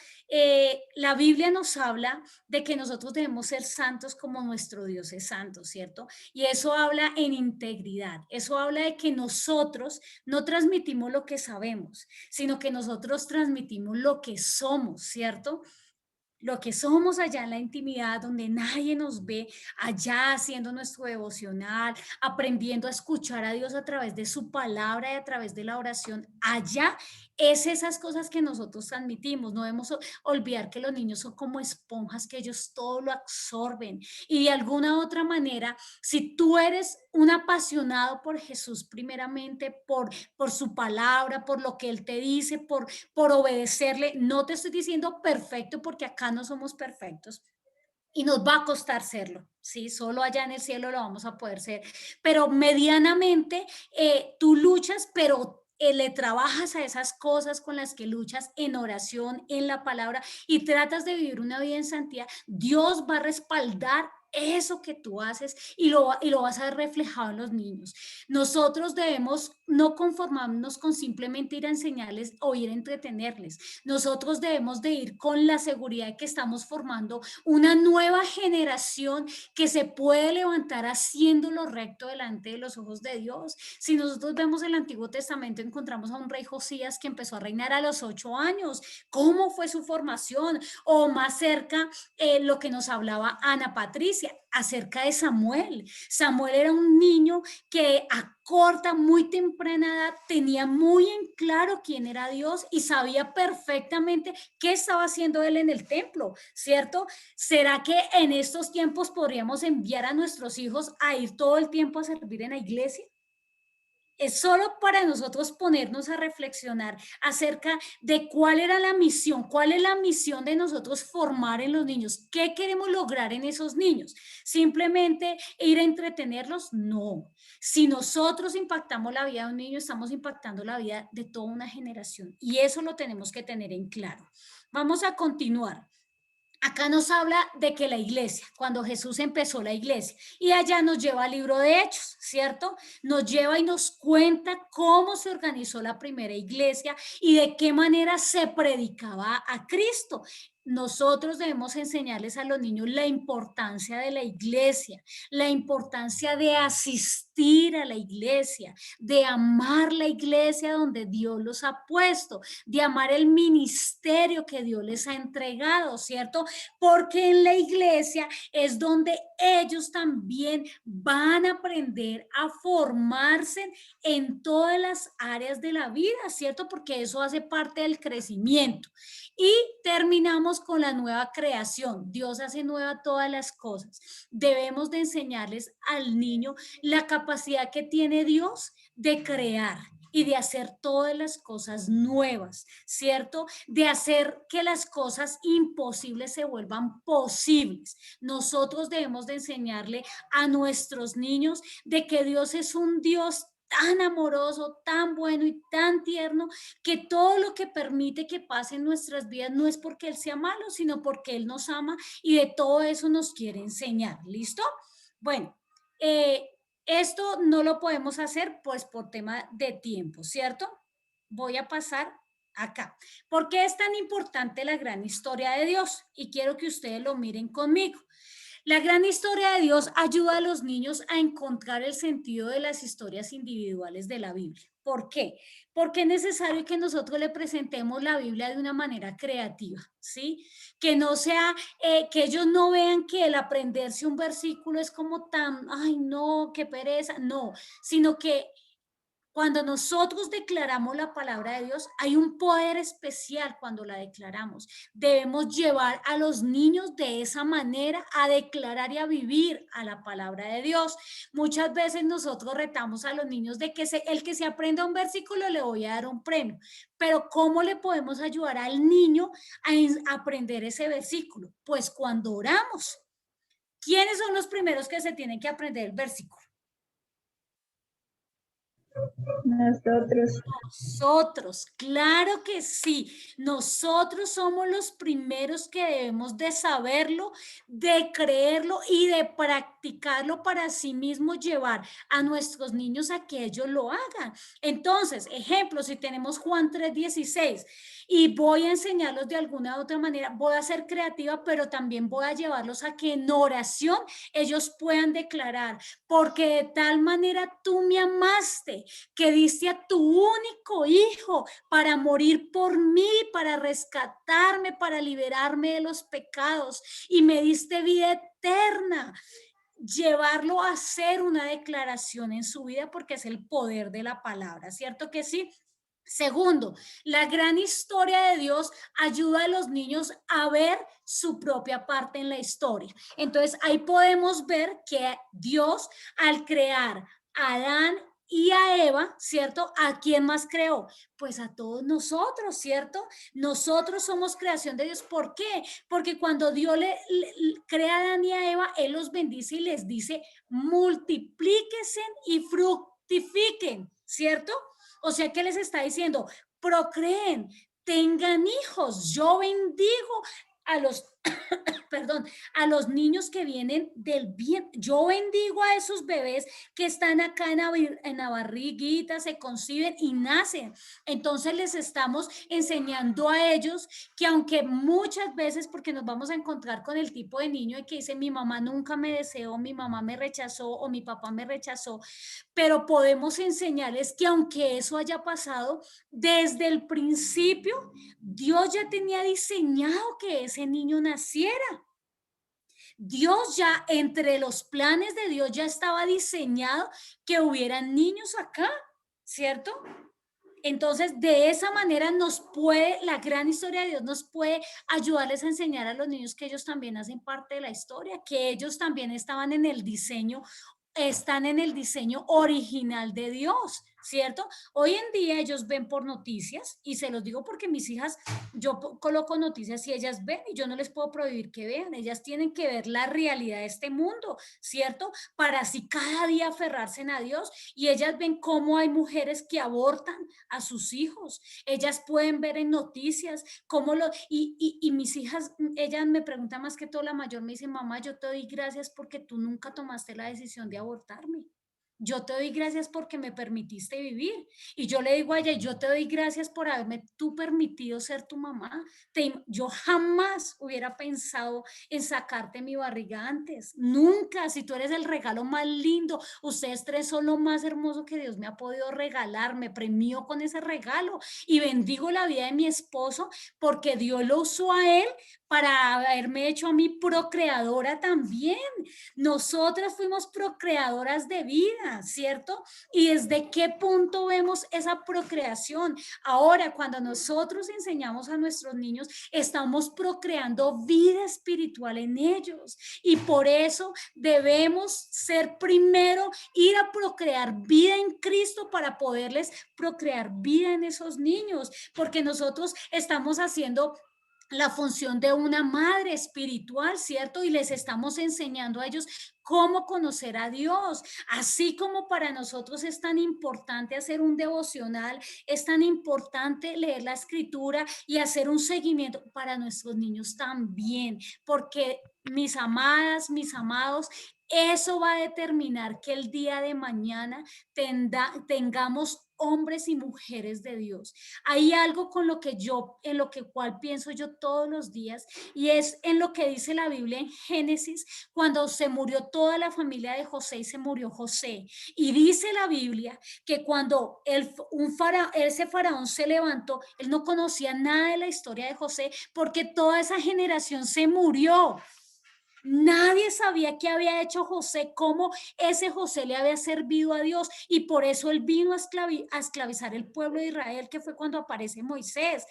[SPEAKER 1] La Biblia nos habla de que nosotros debemos ser santos como nuestro Dios es santo, ¿cierto? Y eso habla en integridad, eso habla de que nosotros no transmitimos lo que sabemos, sino que nosotros transmitimos lo que somos, ¿cierto? Lo que somos allá en la intimidad, donde nadie nos ve, allá haciendo nuestro devocional, aprendiendo a escuchar a Dios a través de su palabra y a través de la oración, allá es esas cosas que nosotros transmitimos. No debemos olvidar que los niños son como esponjas, que ellos todo lo absorben y de alguna u otra manera, si tú eres un apasionado por Jesús, primeramente por su palabra, por lo que Él te dice, por obedecerle. No te estoy diciendo perfecto porque acá no somos perfectos y nos va a costar serlo, ¿sí? Solo allá en el cielo lo vamos a poder ser, pero medianamente tú luchas, pero le trabajas a esas cosas con las que luchas en oración, en la palabra y tratas de vivir una vida en santidad, Dios va a respaldar eso que tú haces y lo vas a ver reflejado en los niños. Nosotros debemos no conformarnos con simplemente ir a enseñarles o ir a entretenerles. Nosotros debemos de ir con la seguridad de que estamos formando una nueva generación que se puede levantar haciendo lo recto delante de los ojos de Dios. Si nosotros vemos el Antiguo Testamento, encontramos a un rey Josías que empezó a reinar a los 8 años. ¿Cómo fue su formación? O más cerca, lo que nos hablaba Ana Patricia acerca de Samuel. Samuel era un niño que a corta, muy temprana edad tenía muy en claro quién era Dios y sabía perfectamente qué estaba haciendo él en el templo, ¿cierto? ¿Será que en estos tiempos podríamos enviar a nuestros hijos a ir todo el tiempo a servir en la iglesia? Es solo para nosotros ponernos a reflexionar acerca de cuál era la misión, cuál es la misión de nosotros formar en los niños, qué queremos lograr en esos niños. Simplemente ir a entretenerlos, no. Si nosotros impactamos la vida de un niño, estamos impactando la vida de toda una generación y eso lo tenemos que tener en claro. Vamos a continuar. Acá nos habla de que la iglesia, cuando Jesús empezó la iglesia, y allá nos lleva al libro de Hechos, ¿cierto? Nos lleva y nos cuenta cómo se organizó la primera iglesia y de qué manera se predicaba a Cristo. Nosotros debemos enseñarles a los niños la importancia de la iglesia, la importancia de asistir a la iglesia, de amar la iglesia donde Dios los ha puesto, de amar el ministerio que Dios les ha entregado, ¿cierto? Porque en la iglesia es donde ellos también van a aprender a formarse en todas las áreas de la vida, ¿cierto? Porque eso hace parte del crecimiento. Y terminamos con la nueva creación. Dios hace nueva todas las cosas. Debemos de enseñarles al niño la capacidad que tiene Dios de crear y de hacer todas las cosas nuevas, ¿cierto? De hacer que las cosas imposibles se vuelvan posibles. Nosotros debemos de enseñarle a nuestros niños de que Dios es un Dios tan amoroso, tan bueno y tan tierno, que todo lo que permite que pase en nuestras vidas no es porque Él sea malo, sino porque Él nos ama y de todo eso nos quiere enseñar. ¿Listo? Bueno, esto no lo podemos hacer pues por tema de tiempo, ¿cierto? Voy a pasar acá. ¿Por qué es tan importante la gran historia de Dios? Y quiero que ustedes lo miren conmigo. La gran historia de Dios ayuda a los niños a encontrar el sentido de las historias individuales de la Biblia. ¿Por qué? Porque es necesario que nosotros le presentemos la Biblia de una manera creativa, ¿sí? Que no sea, que ellos no vean que el aprenderse un versículo es como tan, ay no, qué pereza, no, sino que cuando nosotros declaramos la palabra de Dios, hay un poder especial cuando la declaramos. Debemos llevar a los niños de esa manera a declarar y a vivir a la palabra de Dios. Muchas veces nosotros retamos a los niños de que el que se aprenda un versículo le voy a dar un premio. Pero ¿cómo le podemos ayudar al niño a aprender ese versículo? Pues cuando oramos. ¿Quiénes son los primeros que se tienen que aprender el versículo? Nosotros, claro que sí. Nosotros somos los primeros que debemos de saberlo, de creerlo y de practicarlo para sí mismo llevar a nuestros niños a que ellos lo hagan. Entonces, ejemplo, si tenemos Juan 3:16 y voy a enseñarlos de alguna u otra manera, voy a ser creativa, pero también voy a llevarlos a que en oración ellos puedan declarar, porque de tal manera tú me amaste, que diste a tu único hijo para morir por mí, para rescatarme, para liberarme de los pecados y me diste vida eterna. Llevarlo a hacer una declaración en su vida porque es el poder de la palabra, ¿cierto que sí? Segundo, la gran historia de Dios ayuda a los niños a ver su propia parte en la historia. Entonces ahí podemos ver que Dios al crear a Adán y a Eva, ¿cierto? ¿A quién más creó? Pues a todos nosotros, ¿cierto? Nosotros somos creación de Dios. ¿Por qué? Porque cuando Dios le crea a Adán y a Eva, Él los bendice y les dice, multiplíquense y fructifiquen, ¿cierto? O sea, ¿qué les está diciendo? Procreen, tengan hijos. Yo bendigo a los, perdón, a los niños que vienen del bien. Yo bendigo a esos bebés que están acá en la barriguita, se conciben y nacen. Entonces les estamos enseñando a ellos que aunque muchas veces, porque nos vamos a encontrar con el tipo de niño que dice mi mamá nunca me deseó, mi mamá me rechazó o mi papá me rechazó, pero podemos enseñarles que aunque eso haya pasado, desde el principio Dios ya tenía diseñado que ese niño naciera. Dios ya, entre los planes de Dios ya estaba diseñado que hubieran niños acá, ¿cierto? Entonces, de esa manera la gran historia de Dios nos puede ayudarles a enseñar a los niños que ellos también hacen parte de la historia, que ellos también están en el diseño original de Dios, ¿cierto? Hoy en día ellos ven por noticias y se los digo porque mis hijas, yo coloco noticias y ellas ven y yo no les puedo prohibir que vean, ellas tienen que ver la realidad de este mundo, ¿cierto? Para así cada día aferrarse a Dios y ellas ven cómo hay mujeres que abortan a sus hijos, ellas pueden ver en noticias cómo y mis hijas, ellas me preguntan más que todo, la mayor me dice, mamá, yo te doy gracias porque tú nunca tomaste la decisión de abortarme. Yo te doy gracias porque me permitiste vivir. Y yo le digo a ella, yo te doy gracias por haberme tú permitido ser tu mamá. Yo jamás hubiera pensado en sacarte mi barriga antes. Nunca. Si tú eres el regalo más lindo, ustedes tres son lo más hermoso que Dios me ha podido regalar. Me premió con ese regalo y bendigo la vida de mi esposo porque Dios lo usó a él para haberme hecho a mí procreadora también. Nosotras fuimos procreadoras de vida, ¿cierto? ¿Y desde qué punto vemos esa procreación? Ahora, cuando nosotros enseñamos a nuestros niños, estamos procreando vida espiritual en ellos. Y por eso debemos ser primero, ir a procrear vida en Cristo para poderles procrear vida en esos niños, porque nosotros estamos haciendo la función de una madre espiritual, ¿cierto? Y les estamos enseñando a ellos cómo conocer a Dios, así como para nosotros es tan importante hacer un devocional, es tan importante leer la escritura y hacer un seguimiento para nuestros niños también, porque mis amadas, mis amados, eso va a determinar que el día de mañana tengamos hombres y mujeres de Dios. Hay algo con lo que yo, en lo que cual pienso yo todos los días, y es en lo que dice la Biblia en Génesis, cuando se murió toda la familia de José y se murió José. Y dice la Biblia que cuando ese faraón se levantó, él no conocía nada de la historia de José porque toda esa generación se murió. Nadie sabía qué había hecho José, cómo ese José le había servido a Dios, y por eso él vino a esclavizar el pueblo de Israel, que fue cuando aparece Moisés.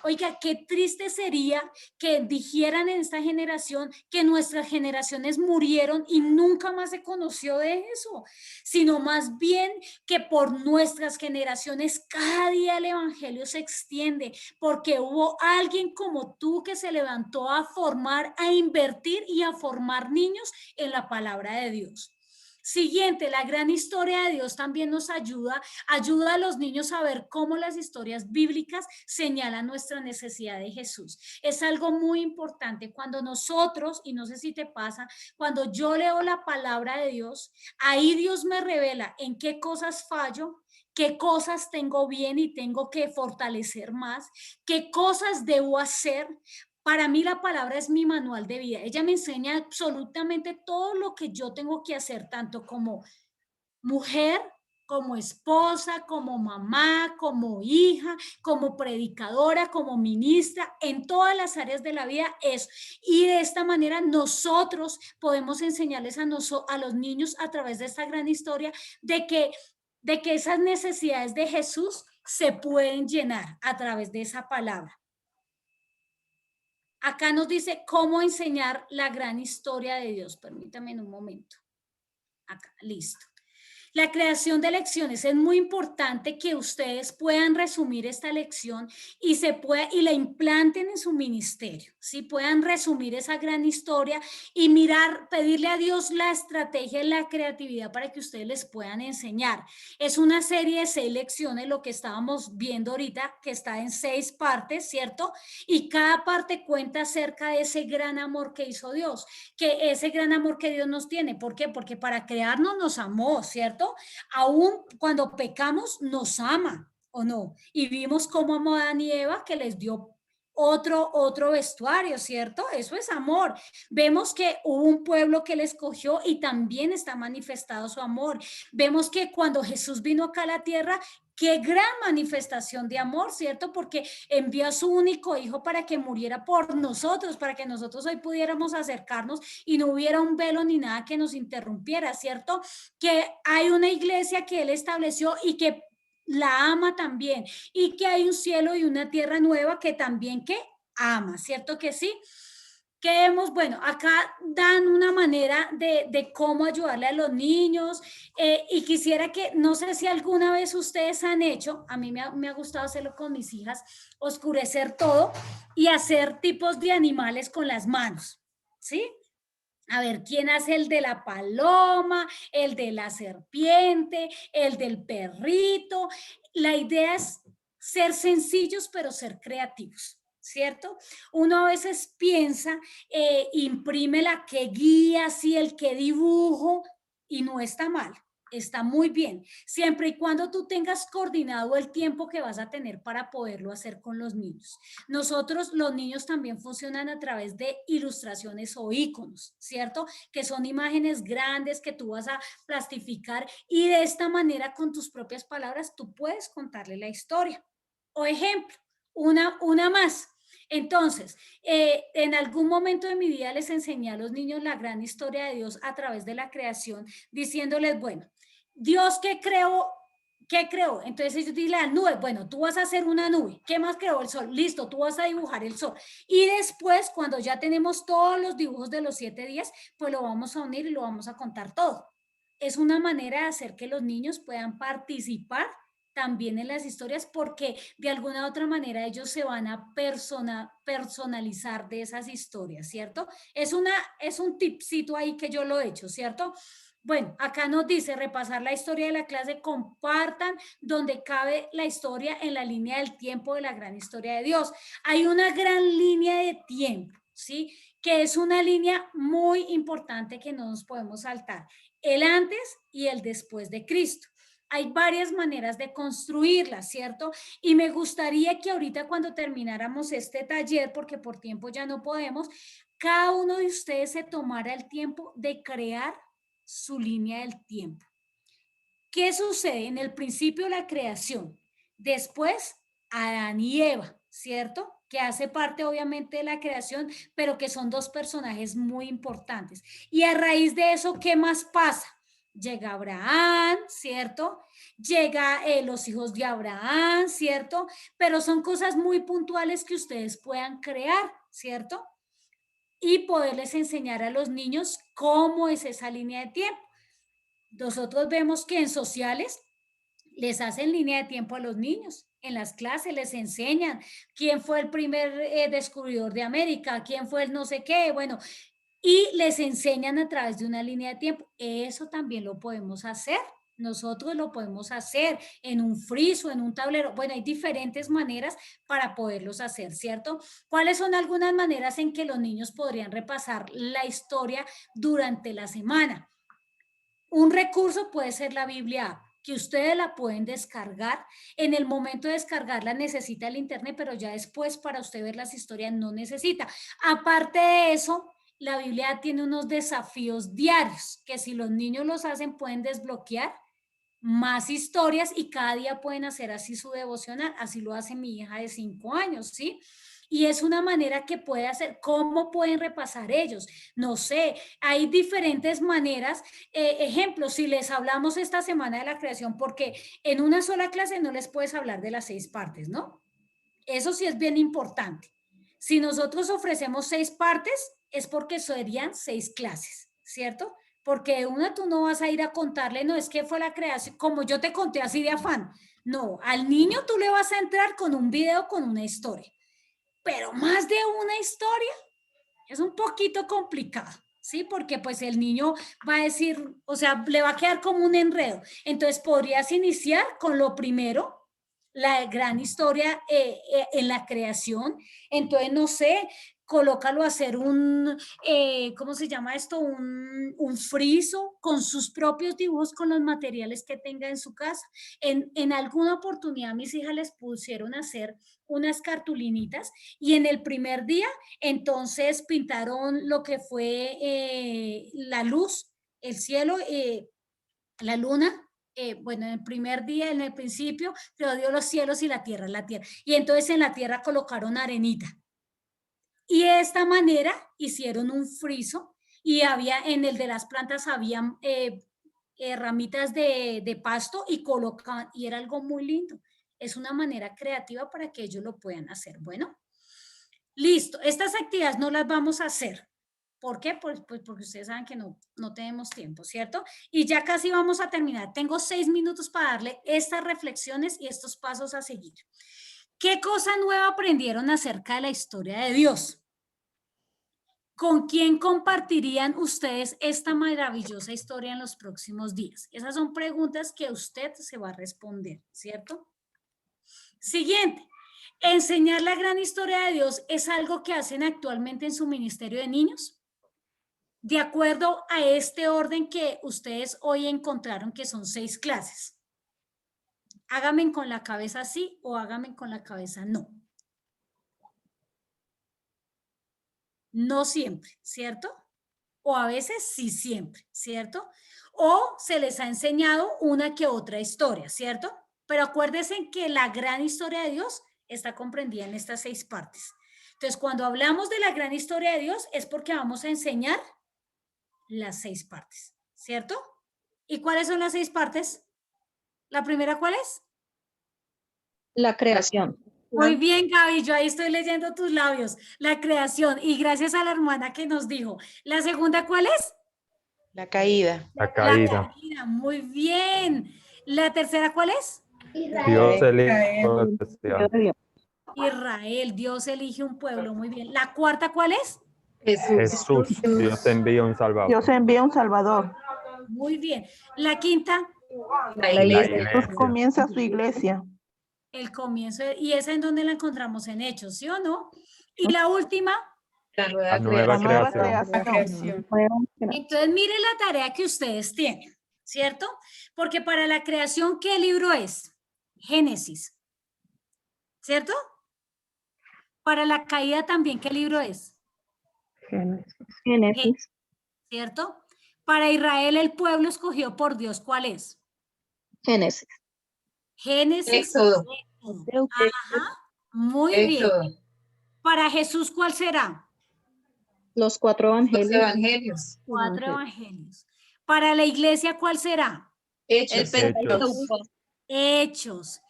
[SPEAKER 1] Oiga, qué triste sería que dijeran en esta generación que nuestras generaciones murieron y nunca más se conoció de eso, sino más bien que por nuestras generaciones cada día el evangelio se extiende, porque hubo alguien como tú que se levantó a formar, a invertir y a formar niños en la palabra de Dios. Siguiente, la gran historia de Dios también nos ayuda a los niños a ver cómo las historias bíblicas señalan nuestra necesidad de Jesús. Es algo muy importante cuando nosotros, y no sé si te pasa, cuando yo leo la palabra de Dios, ahí Dios me revela en qué cosas fallo, qué cosas tengo bien y tengo que fortalecer más, qué cosas debo hacer. Para mí la palabra es mi manual de vida. Ella me enseña absolutamente todo lo que yo tengo que hacer, tanto como mujer, como esposa, como mamá, como hija, como predicadora, como ministra, en todas las áreas de la vida es. Y de esta manera nosotros podemos enseñarles a los niños a través de esta gran historia de que esas necesidades de Jesús se pueden llenar a través de esa palabra. Acá nos dice cómo enseñar la gran historia de Dios. Permítame un momento. Acá, listo. La creación de lecciones. Es muy importante que ustedes puedan resumir esta lección y la implanten en su ministerio, ¿sí? Puedan resumir esa gran historia y pedirle a Dios la estrategia y la creatividad para que ustedes les puedan enseñar. Es una serie de 6 lecciones, lo que estábamos viendo ahorita, que está en 6 partes, ¿cierto? Y cada parte cuenta acerca de ese gran amor que hizo Dios, que ese gran amor que Dios nos tiene. ¿Por qué? Porque para crearnos nos amó, ¿cierto? Aún cuando pecamos nos ama, ¿o no? Y vimos cómo amó a Adán y Eva, que les dio otro vestuario, ¿cierto? Eso es amor. Vemos que hubo un pueblo que le escogió y también está manifestado su amor. Vemos que cuando Jesús vino acá a la tierra, qué gran manifestación de amor, ¿cierto? Porque envió a su único hijo para que muriera por nosotros, para que nosotros hoy pudiéramos acercarnos y no hubiera un velo ni nada que nos interrumpiera, ¿cierto? Que hay una iglesia que él estableció y que la ama también, y que hay un cielo y una tierra nueva que también que ama, ¿cierto que sí? Que hemos, bueno, acá dan una manera de cómo ayudarle a los niños, y quisiera que, no sé si alguna vez ustedes han hecho, a mí me ha gustado hacerlo con mis hijas, oscurecer todo y hacer tipos de animales con las manos, ¿sí? A ver, ¿quién hace el de la paloma, el de la serpiente, el del perrito? La idea es ser sencillos, pero ser creativos, ¿cierto? Uno a veces piensa, imprime la que guía, sí, el que dibujo, y no está mal. Está muy bien, siempre y cuando tú tengas coordinado el tiempo que vas a tener para poderlo hacer con los niños. Nosotros, los niños también funcionan a través de ilustraciones o iconos, ¿cierto? Que son imágenes grandes que tú vas a plastificar, y de esta manera, con tus propias palabras, tú puedes contarle la historia. O ejemplo, una más. Entonces, en algún momento de mi vida les enseñé a los niños la gran historia de Dios a través de la creación, diciéndoles, bueno, Dios, ¿qué creó? ¿Qué creó? Entonces ellos dicen la nube. Bueno, tú vas a hacer una nube. ¿Qué más creó? El sol. Listo, tú vas a dibujar el sol. Y después, cuando ya tenemos todos los dibujos de los 7 días, pues lo vamos a unir y lo vamos a contar todo. Es una manera de hacer que los niños puedan participar también en las historias, porque de alguna u otra manera ellos se van a personalizar de esas historias, ¿cierto? Es un tipcito ahí que yo lo he hecho, ¿cierto? Bueno, acá nos dice repasar la historia de la clase, compartan donde cabe la historia en la línea del tiempo de la gran historia de Dios. Hay una gran línea de tiempo, ¿sí? Que es una línea muy importante que no nos podemos saltar. El antes y el después de Cristo. Hay varias maneras de construirla, ¿cierto? Y me gustaría que ahorita cuando termináramos este taller, porque por tiempo ya no podemos, cada uno de ustedes se tomara el tiempo de crear su línea del tiempo. ¿Qué sucede? En el principio la creación, después Adán y Eva, ¿cierto? Que hace parte obviamente de la creación, pero que son dos personajes muy importantes. Y a raíz de eso, ¿qué más pasa? Llega Abraham, ¿cierto? Llega los hijos de Abraham, ¿cierto? Pero son cosas muy puntuales que ustedes puedan crear, ¿cierto? Y poderles enseñar a los niños cómo es esa línea de tiempo. Nosotros vemos que en sociales les hacen línea de tiempo a los niños. En las clases les enseñan quién fue el primer descubridor de América, quién fue el no sé qué, bueno, y les enseñan a través de una línea de tiempo. Eso también lo podemos hacer. Nosotros lo podemos hacer en un friso, en un tablero. Bueno, hay diferentes maneras para poderlos hacer, ¿cierto? ¿Cuáles son algunas maneras en que los niños podrían repasar la historia durante la semana? Un recurso puede ser la Biblia App, que ustedes la pueden descargar. En el momento de descargarla necesita el internet, pero ya después para usted ver las historias no necesita. Aparte de eso, la Biblia tiene unos desafíos diarios que si los niños los hacen pueden desbloquear más historias y cada día pueden hacer así su devocional. Así lo hace mi hija de 5 años, ¿sí? Y es una manera que puede hacer. ¿Cómo pueden repasar ellos? No sé, hay diferentes maneras. Ejemplo, si les hablamos esta semana de la creación, porque en una sola clase no les puedes hablar de las 6 partes, ¿no? Eso sí es bien importante. Si nosotros ofrecemos 6 partes, es porque serían 6 clases, ¿cierto? Porque de una tú no vas a ir a contarle, no, es que fue la creación, como yo te conté así de afán. No, al niño tú le vas a entrar con un video, con una historia. Pero más de una historia es un poquito complicado, ¿sí? Porque pues el niño va a decir, o sea, le va a quedar como un enredo. Entonces podrías iniciar con lo primero, la gran historia en la creación. Entonces, no sé, colócalo a hacer ¿cómo se llama esto? Un friso con sus propios dibujos, con los materiales que tenga en su casa. En alguna oportunidad mis hijas les pusieron a hacer unas cartulinitas y en el primer día entonces pintaron lo que fue la luz, el cielo, la luna. Bueno, en el primer día, en el principio, creó Dios los cielos y la tierra. Y entonces en la tierra colocaron arenita. Y de esta manera hicieron un friso y había, en el de las plantas había ramitas de pasto y colocaban, y era algo muy lindo. Es una manera creativa para que ellos lo puedan hacer. Bueno, listo. Estas actividades no las vamos a hacer. ¿Por qué? Pues porque ustedes saben que no tenemos tiempo, ¿cierto? Y ya casi vamos a terminar. Tengo 6 minutos para darle estas reflexiones y estos pasos a seguir. ¿Qué cosa nueva aprendieron acerca de la historia de Dios? ¿Con quién compartirían ustedes esta maravillosa historia en los próximos días? Esas son preguntas que usted se va a responder, ¿cierto? Siguiente. ¿Enseñar la gran historia de Dios es algo que hacen actualmente en su ministerio de niños? De acuerdo a este orden que ustedes hoy encontraron, que son 6 clases. Háganme con la cabeza sí o háganme con la cabeza no. No siempre, ¿cierto? O a veces sí siempre, ¿cierto? O se les ha enseñado una que otra historia, ¿cierto? Pero acuérdense que la gran historia de Dios está comprendida en estas 6 partes. Entonces, cuando hablamos de la gran historia de Dios es porque vamos a enseñar las 6 partes, ¿cierto? ¿Y cuáles son las 6 partes? ¿La primera cuál es?
[SPEAKER 10] La creación.
[SPEAKER 1] Muy bien, Gaby, yo ahí estoy leyendo tus labios. La creación, y gracias a la hermana que nos dijo. ¿La segunda cuál es?
[SPEAKER 10] La caída.
[SPEAKER 11] La caída.
[SPEAKER 1] La caída, muy bien. ¿La tercera cuál es?
[SPEAKER 11] Dios elige un especial.
[SPEAKER 1] Israel, Dios elige un pueblo, muy bien. ¿La cuarta cuál es?
[SPEAKER 11] Jesús, Dios envía un salvador.
[SPEAKER 12] Dios envía un salvador.
[SPEAKER 1] Muy bien. ¿La quinta?
[SPEAKER 10] La iglesia.
[SPEAKER 12] Dios comienza su iglesia.
[SPEAKER 1] El comienzo, y esa en donde la encontramos en Hechos, ¿sí o no? Y la última,
[SPEAKER 11] La nueva creación.
[SPEAKER 1] entonces mire la tarea que ustedes tienen, ¿cierto? Porque para la creación, ¿qué libro es? Génesis, ¿cierto? Para la caída también, ¿qué libro es?
[SPEAKER 12] Génesis.
[SPEAKER 1] ¿Cierto? Para Israel, el pueblo escogido por Dios, ¿cuál es?
[SPEAKER 12] Génesis.
[SPEAKER 1] Génesis.
[SPEAKER 3] Éxodo.
[SPEAKER 1] Ajá, muy bien.
[SPEAKER 3] Éxodo.
[SPEAKER 1] Para Jesús, ¿cuál será?
[SPEAKER 12] Los 4 evangelios.
[SPEAKER 3] Los evangelios.
[SPEAKER 1] 4 evangelios. Para la iglesia, ¿cuál será?
[SPEAKER 3] Hechos.
[SPEAKER 1] Hechos.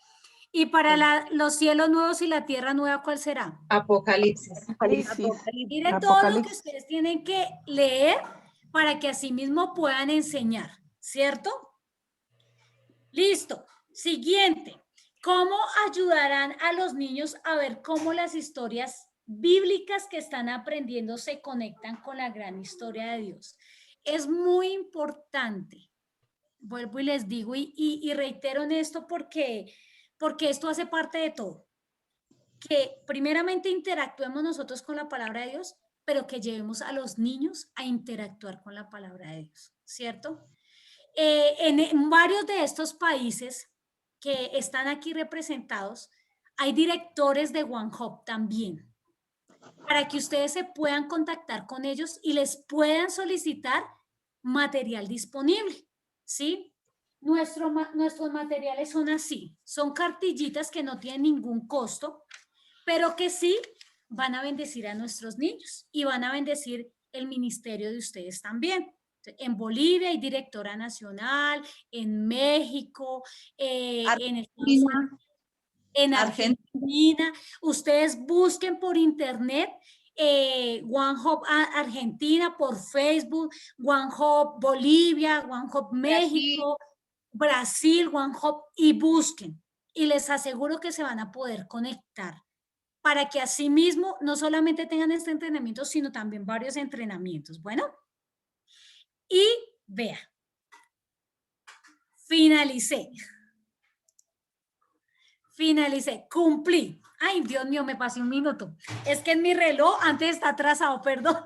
[SPEAKER 1] Y para los cielos nuevos y la tierra nueva, ¿cuál será?
[SPEAKER 3] Apocalipsis.
[SPEAKER 1] Miren todo lo que ustedes tienen que leer para que asimismo puedan enseñar, ¿cierto? Listo. Siguiente. ¿Cómo ayudarán a los niños a ver cómo las historias bíblicas que están aprendiendo se conectan con la gran historia de Dios? Es muy importante. Vuelvo y les digo y reitero en esto porque esto hace parte de todo. Que primeramente interactuemos nosotros con la palabra de Dios, pero que llevemos a los niños a interactuar con la palabra de Dios, ¿cierto? En varios de estos países que están aquí representados, hay directores de One Hope también, para que ustedes se puedan contactar con ellos y les puedan solicitar material disponible, ¿sí? Nuestros materiales son así, son cartillitas que no tienen ningún costo, pero que sí van a bendecir a nuestros niños y van a bendecir el ministerio de ustedes también. En Bolivia hay directora nacional, en México, en Argentina. Ustedes busquen por internet One Hope Argentina, por Facebook, One Hope Bolivia, One Hope México, Brasil, One Hope, y busquen. Y les aseguro que se van a poder conectar para que asimismo no solamente tengan este entrenamiento, sino también varios entrenamientos. Bueno. Y vea, finalicé, cumplí. Ay, Dios mío, me pasé un minuto. Es que en mi reloj antes está atrasado, perdón.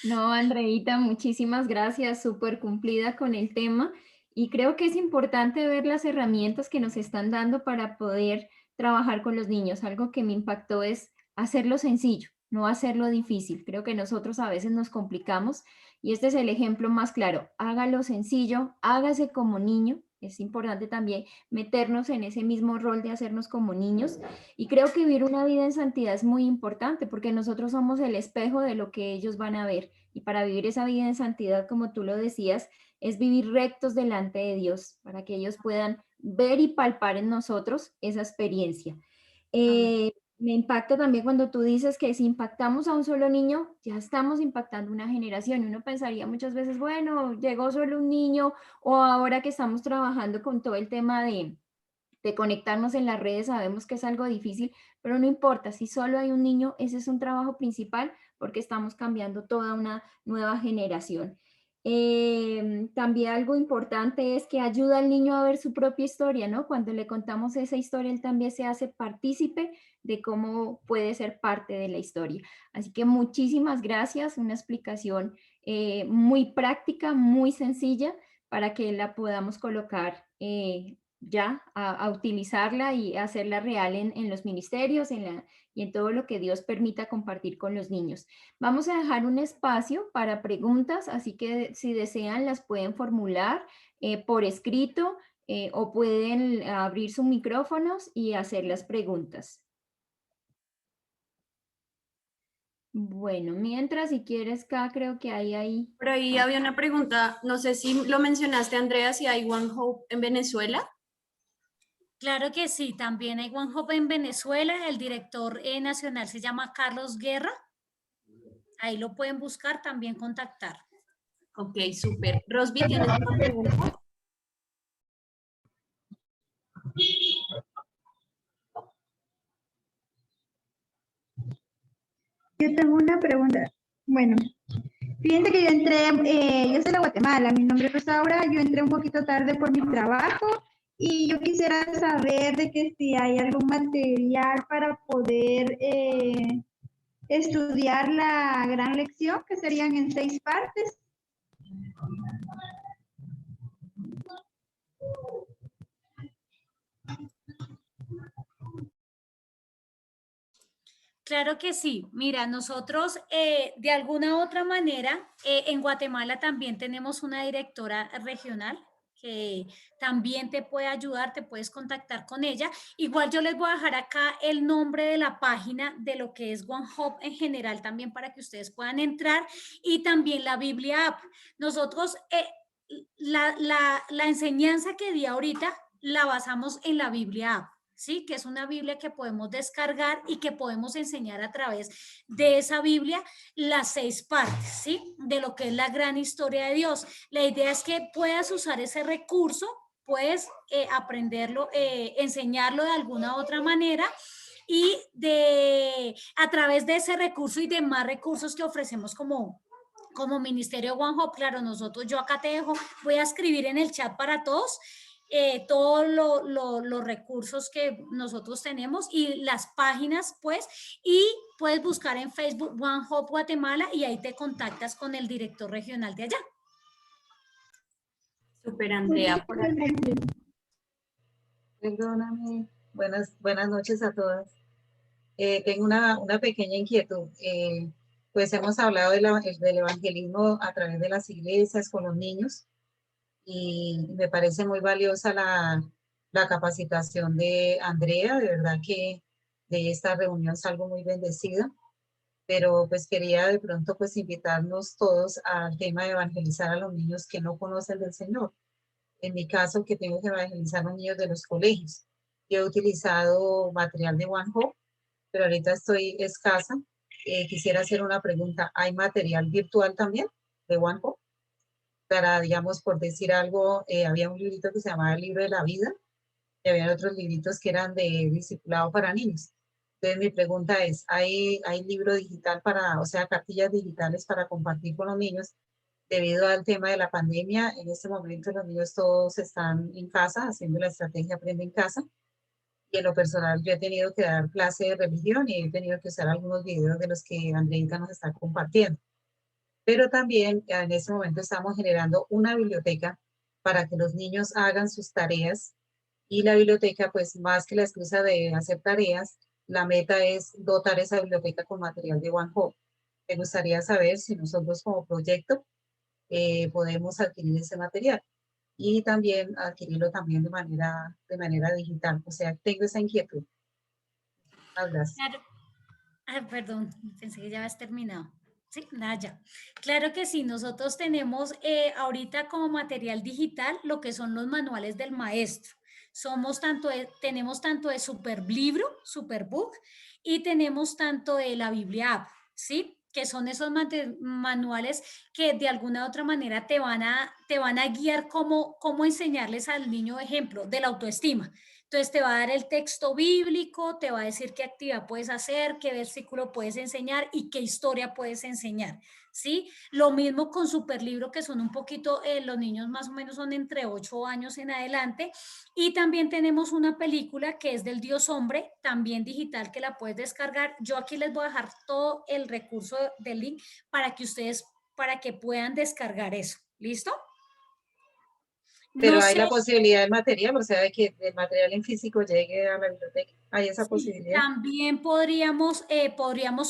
[SPEAKER 13] No, Andreita, muchísimas gracias, súper cumplida con el tema. Y creo que es importante ver las herramientas que nos están dando para poder trabajar con los niños. Algo que me impactó es hacerlo sencillo, no hacerlo difícil. Creo que nosotros a veces nos complicamos y este es el ejemplo más claro. Hágalo sencillo, hágase como niño. Es importante también meternos en ese mismo rol de hacernos como niños. Y creo que vivir una vida en santidad es muy importante porque nosotros somos el espejo de lo que ellos van a ver. Y para vivir esa vida en santidad, como tú lo decías, es vivir rectos delante de Dios para que ellos puedan ver y palpar en nosotros esa experiencia. Me impacta también cuando tú dices que si impactamos a un solo niño, ya estamos impactando una generación. Uno pensaría muchas veces, bueno, llegó solo un niño, o ahora que estamos trabajando con todo el tema de conectarnos en las redes, sabemos que es algo difícil, pero no importa, si solo hay un niño, ese es un trabajo principal porque estamos cambiando toda una nueva generación. También algo importante es que ayuda al niño a ver su propia historia, ¿no? Cuando le contamos esa historia, él también se hace partícipe de cómo puede ser parte de la historia. Así que muchísimas gracias, una explicación muy práctica, muy sencilla, para que la podamos colocar ya a utilizarla y hacerla real en los ministerios y en todo lo que Dios permita compartir con los niños. Vamos a dejar un espacio para preguntas, así que si desean las pueden formular por escrito o pueden abrir sus micrófonos y hacer las preguntas. Bueno, mientras, si quieres, K, creo que hay ahí.
[SPEAKER 6] Por ahí había una pregunta, no sé si lo mencionaste, Andrea, si hay One Hope en Venezuela.
[SPEAKER 1] Claro que sí, también hay One Hope en Venezuela, el director nacional se llama Carlos Guerra, ahí lo pueden buscar, también contactar.
[SPEAKER 6] Ok, súper. Rosby, ¿tienes una pregunta?
[SPEAKER 14] Yo tengo una pregunta. Bueno, fíjense que yo entré, yo soy de Guatemala, mi nombre es Rosaura, yo entré un poquito tarde por mi trabajo y yo quisiera saber de que si hay algún material para poder estudiar la gran lección, que serían en 6 partes.
[SPEAKER 1] Claro que sí. Mira, nosotros de alguna u otra manera, en Guatemala también tenemos una directora regional que también te puede ayudar, te puedes contactar con ella. Igual yo les voy a dejar acá el nombre de la página de lo que es One Hope en general también para que ustedes puedan entrar y también la Biblia App. Nosotros, la enseñanza que di ahorita la basamos en la Biblia App. ¿Sí? Que es una Biblia que podemos descargar y que podemos enseñar a través de esa Biblia las 6 partes, ¿sí? De lo que es la gran historia de Dios. La idea es que puedas usar ese recurso, puedes aprenderlo, enseñarlo de alguna otra manera y a través de ese recurso y de más recursos que ofrecemos como Ministerio One Hope, claro, yo acá te dejo, voy a escribir en el chat para todos todos los recursos que nosotros tenemos y las páginas, pues, y puedes buscar en Facebook One Hope Guatemala y ahí te contactas con el director regional de allá.
[SPEAKER 6] Super, Andrea.
[SPEAKER 3] Perdóname. Buenas noches a todas. Tengo una pequeña inquietud. Pues hemos hablado del evangelismo a través de las iglesias con los niños y me parece muy valiosa la capacitación de Andrea. De verdad que de esta reunión salgo muy bendecida, pero pues quería de pronto pues invitarnos todos al tema de evangelizar a los niños que no conocen del Señor. En mi caso, que tengo que evangelizar a los niños de los colegios. Yo he utilizado material de One Hope, pero ahorita estoy escasa. Quisiera hacer una pregunta. ¿Hay material virtual también de One Hope? Para, digamos, por decir algo, había un librito que se llamaba El Libro de la Vida y había otros libritos que eran de discipulado para niños. Entonces mi pregunta es, ¿hay libro digital o sea, cartillas digitales para compartir con los niños? Debido al tema de la pandemia, en este momento los niños todos están en casa, haciendo la estrategia Aprende en Casa. Y en lo personal yo he tenido que dar clase de religión y he tenido que usar algunos videos de los que Andreita nos está compartiendo. Pero también en este momento estamos generando una biblioteca para que los niños hagan sus tareas. Y la biblioteca, pues más que la excusa de hacer tareas, la meta es dotar esa biblioteca con material de One Hope. Me gustaría saber si nosotros como proyecto podemos adquirir ese material y también adquirirlo también de manera digital. O sea, tengo esa inquietud. Gracias.
[SPEAKER 1] Claro. Perdón, pensé que ya habías terminado. Sí, nada, ya. Claro que sí, nosotros tenemos ahorita como material digital lo que son los manuales del maestro. Tenemos tanto de Superlibro, Superbook, y tenemos tanto de la Biblia App, ¿sí? Que son esos manuales que de alguna u otra manera te van a guiar cómo enseñarles al niño, ejemplo, de la autoestima. Entonces te va a dar el texto bíblico, te va a decir qué actividad puedes hacer, qué versículo puedes enseñar y qué historia puedes enseñar, ¿sí? Lo mismo con Superlibro, que son un poquito, los niños más o menos son entre 8 años en adelante. Y también tenemos una película que es del Dios Hombre, también digital, que la puedes descargar. Yo aquí les voy a dejar todo el recurso del link para que puedan descargar eso. ¿Listo?
[SPEAKER 3] Pero
[SPEAKER 1] No
[SPEAKER 3] hay
[SPEAKER 1] sé
[SPEAKER 3] la posibilidad del material, o sea, de que el material en físico llegue a la biblioteca. ¿Hay esa posibilidad?
[SPEAKER 1] También podríamos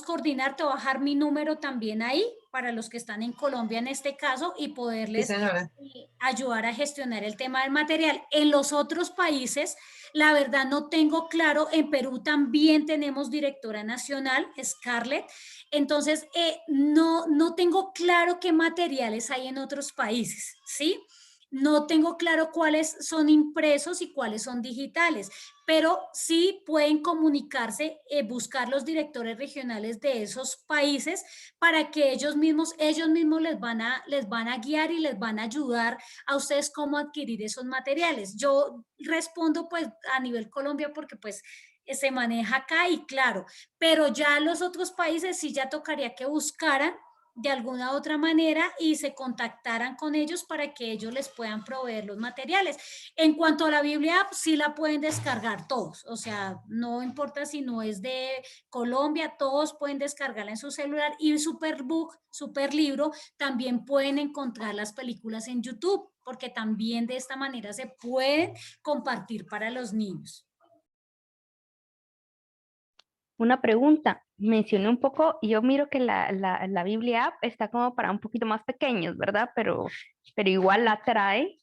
[SPEAKER 1] coordinar, te voy a dejar mi número también ahí para los que están en Colombia en este caso y poderles ayudar a gestionar el tema del material. En los otros países, la verdad no tengo claro, en Perú también tenemos directora nacional, Scarlett, entonces no tengo claro qué materiales hay en otros países, ¿sí? No tengo claro cuáles son impresos y cuáles son digitales, pero sí pueden comunicarse, buscar los directores regionales de esos países para que ellos mismos les van a guiar y les van a ayudar a ustedes cómo adquirir esos materiales. Yo respondo pues a nivel Colombia porque pues se maneja acá y claro, pero ya los otros países sí ya tocaría que buscaran de alguna otra manera y se contactaran con ellos para que ellos les puedan proveer los materiales. En cuanto a la Biblia, sí la pueden descargar todos, o sea, no importa si no es de Colombia, todos pueden descargarla en su celular y Superbook, Superlibro, también pueden encontrar las películas en YouTube, porque también de esta manera se pueden compartir para los niños.
[SPEAKER 9] Una pregunta. Mencioné un poco, yo miro que la Biblia App está como para un poquito más pequeños, ¿verdad? Pero igual atrae.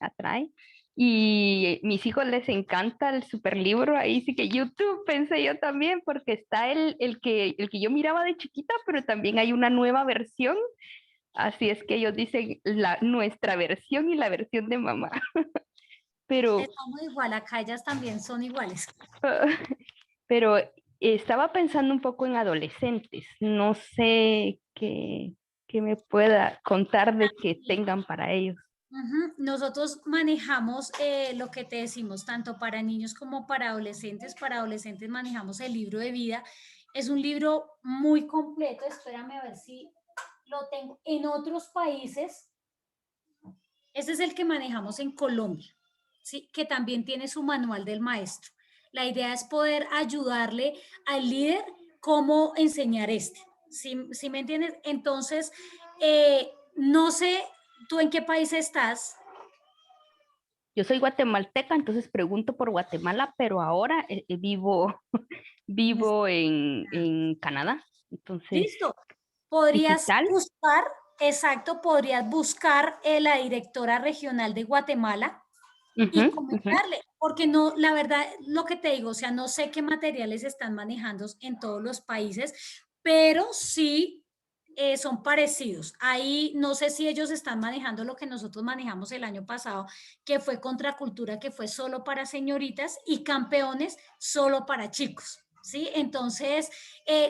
[SPEAKER 9] Y mis hijos les encanta el superlibro, ahí sí que YouTube pensé yo también, porque está el que yo miraba de chiquita, pero también hay una nueva versión. Así es que ellos dicen nuestra versión y la versión de mamá. Pero
[SPEAKER 1] Estamos igual, acá ellas también son iguales.
[SPEAKER 9] pero estaba pensando un poco en adolescentes. No sé qué me pueda contar de que tengan para ellos.
[SPEAKER 1] Nosotros manejamos lo que te decimos, tanto para niños como para adolescentes. Para adolescentes manejamos el libro de vida. Es un libro muy completo. Espérame a ver si lo tengo. En otros países, ese es el que manejamos en Colombia, ¿sí? Que también tiene su manual del maestro. La idea es poder ayudarle al líder cómo enseñar este. ¿Sí me entiendes? Entonces, no sé, ¿tú en qué país estás?
[SPEAKER 9] Yo soy guatemalteca, entonces pregunto por Guatemala, pero ahora vivo en Canadá. Entonces,
[SPEAKER 1] listo. Podrías
[SPEAKER 9] digital.
[SPEAKER 1] buscar, exacto, podrías buscar la directora regional de Guatemala y comentarle, porque no, la verdad, lo que te digo, o sea, no sé qué materiales están manejando en todos los países, pero sí son parecidos. Ahí no sé si ellos están manejando lo que nosotros manejamos el año pasado, que fue Contracultura, que fue solo para señoritas, y Campeones solo para chicos. ¿Sí? Entonces,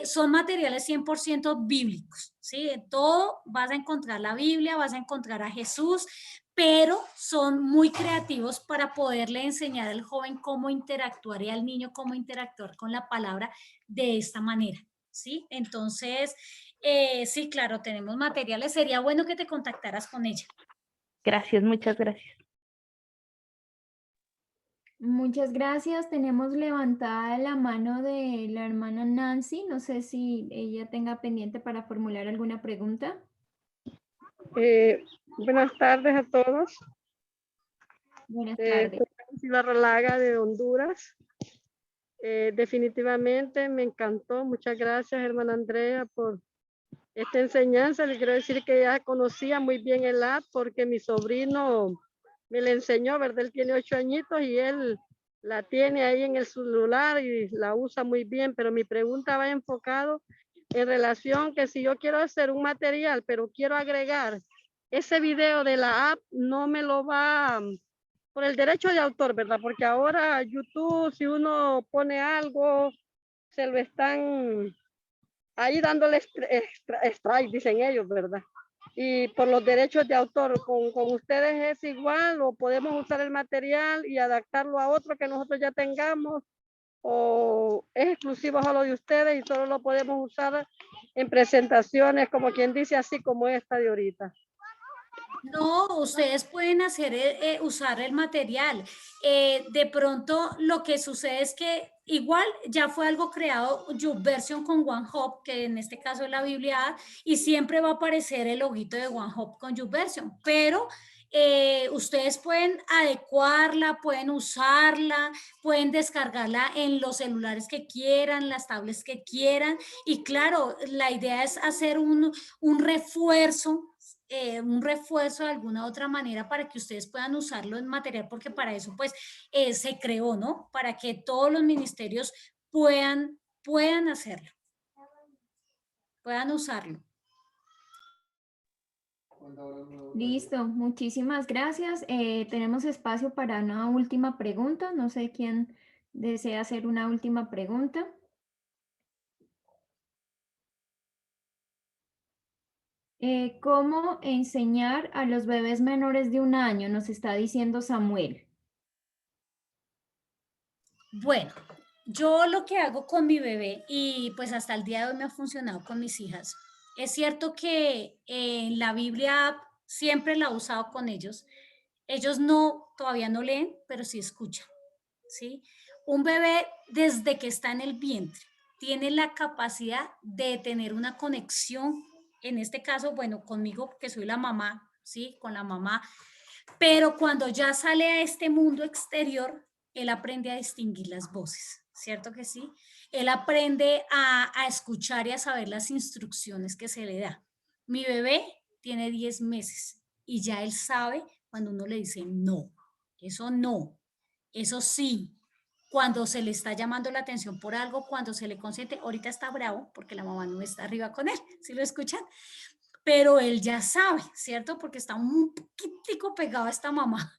[SPEAKER 1] son materiales 100% bíblicos, ¿sí? En todo vas a encontrar la Biblia, vas a encontrar a Jesús, pero son muy creativos para poderle enseñar al joven cómo interactuar y al niño cómo interactuar con la palabra de esta manera, ¿sí? Entonces, sí, claro, tenemos materiales. Sería bueno que te contactaras con ella.
[SPEAKER 9] Gracias, muchas gracias.
[SPEAKER 13] Muchas gracias. Tenemos levantada la mano de la hermana Nancy. No sé si ella tenga pendiente para formular alguna pregunta.
[SPEAKER 15] Buenas tardes a todos.
[SPEAKER 13] Buenas tardes.
[SPEAKER 15] Soy Nancy Barralaga de Honduras. Definitivamente me encantó. Muchas gracias, hermana Andrea, por esta enseñanza. Le quiero decir que ya conocía muy bien el app porque mi sobrino me la enseñó, ¿verdad? Él tiene 8 añitos y él la tiene ahí en el celular y la usa muy bien, pero mi pregunta va enfocado en relación que si yo quiero hacer un material, pero quiero agregar ese video de la app, no me lo va por el derecho de autor, ¿verdad? Porque ahora YouTube, si uno pone algo, se lo están ahí dándole strike, dicen ellos, ¿verdad? Y por los derechos de autor, ¿con ustedes es igual o podemos usar el material y adaptarlo a otro que nosotros ya tengamos? ¿O es exclusivo solo de ustedes y solo lo podemos usar en presentaciones, como quien dice, así como esta de ahorita?
[SPEAKER 1] No, ustedes pueden hacer, usar el material. De pronto lo que sucede es que igual ya fue algo creado, YouVersion con OneHub, que en este caso es la Biblia, y siempre va a aparecer el loguito de OneHub con YouVersion, pero ustedes pueden adecuarla, pueden usarla, pueden descargarla en los celulares que quieran, las tablets que quieran, y claro, la idea es hacer un refuerzo de alguna otra manera para que ustedes puedan usarlo en material, porque para eso pues se creó, ¿no? Para que todos los ministerios puedan hacerlo, puedan usarlo.
[SPEAKER 13] Listo, muchísimas gracias. Tenemos espacio para una última pregunta. No sé quién desea hacer una última pregunta. ¿Cómo enseñar a los bebés menores de 1 año? Nos está diciendo Samuel.
[SPEAKER 1] Bueno, yo lo que hago con mi bebé, y pues hasta el día de hoy me ha funcionado con mis hijas, es cierto que la Biblia siempre la he usado con ellos. Ellos todavía no leen, pero sí escuchan, ¿sí? Un bebé desde que está en el vientre tiene la capacidad de tener una conexión, en este caso, bueno, conmigo, que soy la mamá, ¿sí? Con la mamá, pero cuando ya sale a este mundo exterior, él aprende a distinguir las voces, ¿cierto que sí? Él aprende a escuchar y a saber las instrucciones que se le da. Mi bebé tiene 10 meses y ya él sabe cuando uno le dice no, eso sí, cuando se le está llamando la atención por algo, cuando se le consiente, ahorita está bravo porque la mamá no está arriba con él, ¿sí lo escuchan? Pero él ya sabe, ¿cierto? Porque está un poquitico pegado a esta mamá,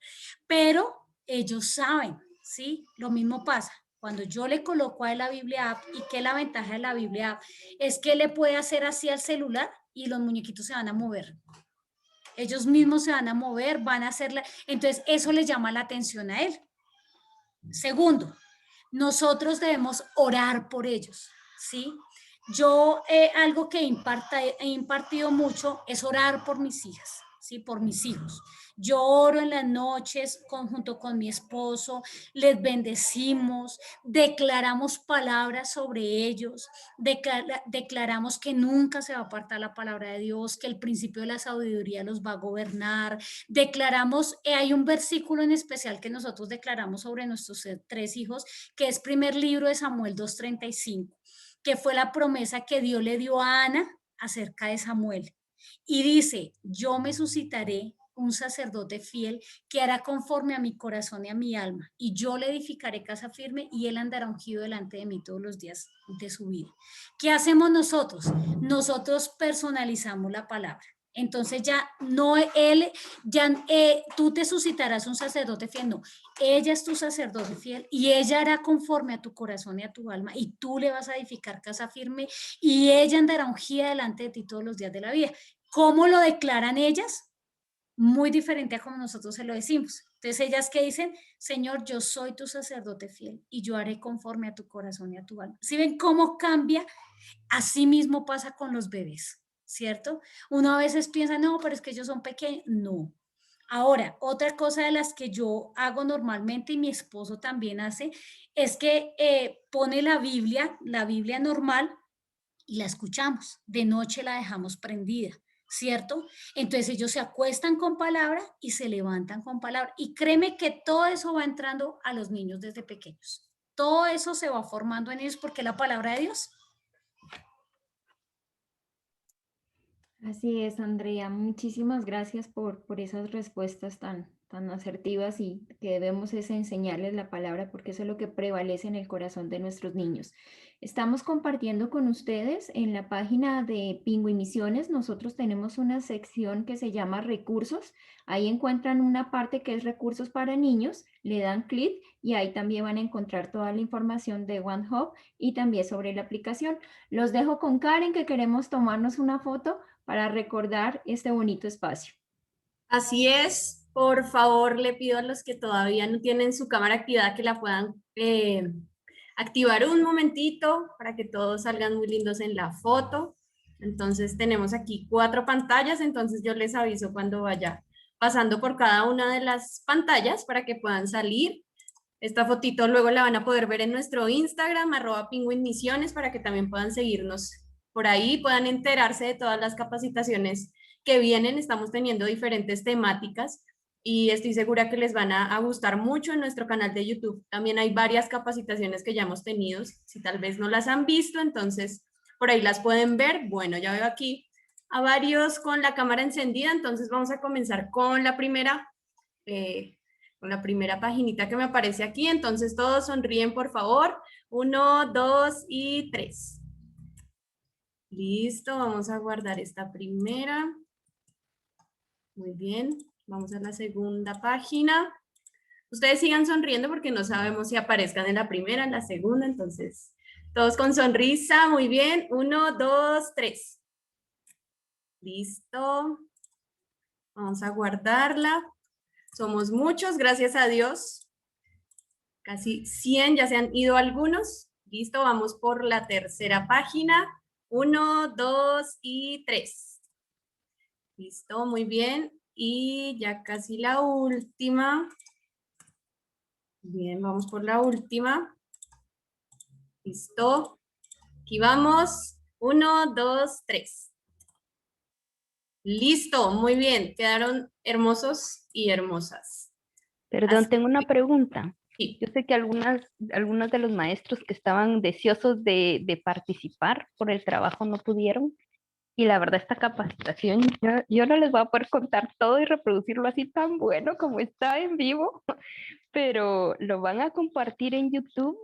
[SPEAKER 1] pero ellos saben, ¿sí? Lo mismo pasa. Cuando yo le coloco a él la Biblia App, ¿y qué es la ventaja de la Biblia App? Es que le puede hacer así al celular y los muñequitos se van a mover. Ellos mismos se van a mover, van a hacerla. Entonces, eso le llama la atención a él. Segundo, nosotros debemos orar por ellos, ¿sí? Yo algo que he impartido mucho es orar por mis hijas, ¿sí? Por mis hijos. Yo oro en las noches junto con mi esposo, les bendecimos, declaramos palabras sobre ellos, declaramos que nunca se va a apartar la palabra de Dios, que el principio de la sabiduría los va a gobernar, declaramos, hay un versículo en especial que nosotros declaramos sobre nuestros 3 hijos, que es primer libro de Samuel 2:35, que fue la promesa que Dios le dio a Ana acerca de Samuel. Y dice, yo me suscitaré un sacerdote fiel que hará conforme a mi corazón y a mi alma, y yo le edificaré casa firme y él andará ungido delante de mí todos los días de su vida. ¿Qué hacemos nosotros? Nosotros personalizamos la palabra. Entonces ya no tú te suscitarás un sacerdote fiel, no, ella es tu sacerdote fiel y ella hará conforme a tu corazón y a tu alma y tú le vas a edificar casa firme y ella andará ungida delante de ti todos los días de la vida. ¿Cómo lo declaran ellas? Muy diferente a como nosotros se lo decimos. Entonces ellas que dicen, Señor, yo soy tu sacerdote fiel y yo haré conforme a tu corazón y a tu alma. ¿Sí ven cómo cambia? Así mismo pasa con los bebés, ¿cierto? Uno a veces piensa, no, pero es que ellos son pequeños. No. Ahora, otra cosa de las que yo hago normalmente y mi esposo también hace, es que pone la Biblia normal y la escuchamos. De noche la dejamos prendida, ¿cierto? Entonces ellos se acuestan con palabra y se levantan con palabra. Y créeme que todo eso va entrando a los niños desde pequeños. Todo eso se va formando en ellos porque es la palabra de Dios.
[SPEAKER 13] Así es, Andrea. Muchísimas gracias por esas respuestas tan asertivas y que debemos es enseñarles la palabra porque eso es lo que prevalece en el corazón de nuestros niños. Estamos compartiendo con ustedes en la página de Pingüi Misiones. Nosotros tenemos una sección que se llama recursos. Ahí encuentran una parte que es recursos para niños, le dan clic y ahí también van a encontrar toda la información de OneHub y también sobre la aplicación. Los dejo con Karen, que queremos tomarnos una foto para recordar este bonito espacio.
[SPEAKER 6] Así es, por favor le pido a los que todavía no tienen su cámara activada que la puedan activar un momentito para que todos salgan muy lindos en la foto. Entonces tenemos aquí 4 pantallas, entonces yo les aviso cuando vaya pasando por cada una de las pantallas para que puedan salir. Esta fotito luego la van a poder ver en nuestro Instagram, @pinguinmisiones, para que también puedan seguirnos por ahí, puedan enterarse de todas las capacitaciones que vienen. Estamos teniendo diferentes temáticas y estoy segura que les van a gustar mucho. En nuestro canal de YouTube también hay varias capacitaciones que ya hemos tenido. Si tal vez no las han visto, entonces por ahí las pueden ver. Bueno, ya veo aquí a varios con la cámara encendida, entonces vamos a comenzar con la primera paginita que me aparece aquí. Entonces todos sonríen, por favor. 1, 2 y 3. Listo, vamos a guardar esta primera. Muy bien, vamos a la segunda página. Ustedes sigan sonriendo porque no sabemos si aparezcan en la primera, en la segunda, entonces todos con sonrisa. Muy bien, 1, 2, 3. Listo. Vamos a guardarla. Somos muchos, gracias a Dios. Casi 100, ya se han ido algunos. Listo, vamos por la tercera página. 1, 2 y 3. Listo, muy bien. Y ya casi la última. Bien, vamos por la última. Listo. Aquí vamos. 1, 2, 3. Listo, muy bien. Quedaron hermosos y hermosas.
[SPEAKER 9] Perdón, tengo una pregunta. Yo sé que algunos de los maestros que estaban deseosos de participar por el trabajo no pudieron. Y la verdad, esta capacitación, yo no les voy a poder contar todo y reproducirlo así tan bueno como está en vivo, pero lo van a compartir en YouTube.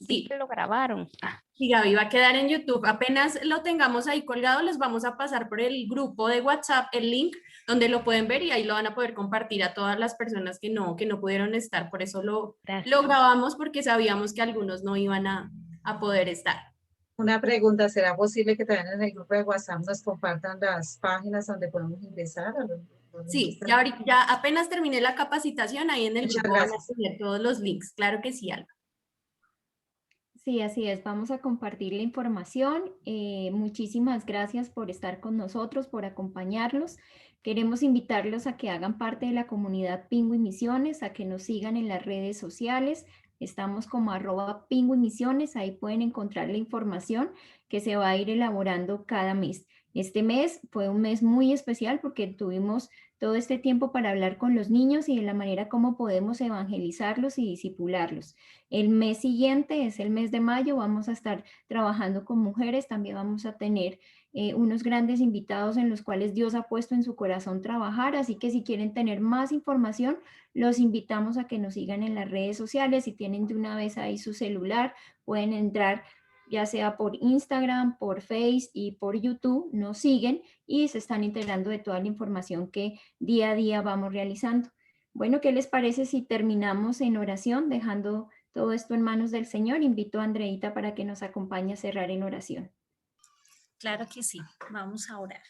[SPEAKER 6] Sí.
[SPEAKER 9] Y que lo grabaron.
[SPEAKER 6] Y Gaby va a quedar en YouTube. Apenas lo tengamos ahí colgado, les vamos a pasar por el grupo de WhatsApp el link donde lo pueden ver y ahí lo van a poder compartir a todas las personas que no pudieron estar. Por eso lo grabamos, porque sabíamos que algunos no iban a poder estar.
[SPEAKER 3] Una pregunta, ¿será posible que también en el grupo de WhatsApp nos compartan las páginas donde podemos ingresar?
[SPEAKER 6] Sí, ya apenas terminé la capacitación, ahí en el
[SPEAKER 3] Muchas
[SPEAKER 6] grupo van a
[SPEAKER 3] gracias.
[SPEAKER 6] tener todos los links. Claro que sí, Alba.
[SPEAKER 13] Sí, así es. Vamos a compartir la información. Muchísimas gracias por estar con nosotros, por acompañarnos. Queremos invitarlos a que hagan parte de la comunidad Pingüi Misiones, a que nos sigan en las redes sociales. Estamos como @Pingüimisiones. Ahí pueden encontrar la información que se va a ir elaborando cada mes. Este mes fue un mes muy especial porque tuvimos todo este tiempo para hablar con los niños y de la manera como podemos evangelizarlos y disipularlos. El mes siguiente es el mes de mayo, vamos a estar trabajando con mujeres, también vamos a tener unos grandes invitados en los cuales Dios ha puesto en su corazón trabajar, así que si quieren tener más información, los invitamos a que nos sigan en las redes sociales. Si tienen de una vez ahí su celular, pueden entrar ya sea por Instagram, por Face y por YouTube, nos siguen y se están enterando de toda la información que día a día vamos realizando. Bueno, ¿qué les parece si terminamos en oración, dejando todo esto en manos del Señor? Invito a Andreita para que nos acompañe a cerrar en oración.
[SPEAKER 1] Claro que sí, vamos a orar.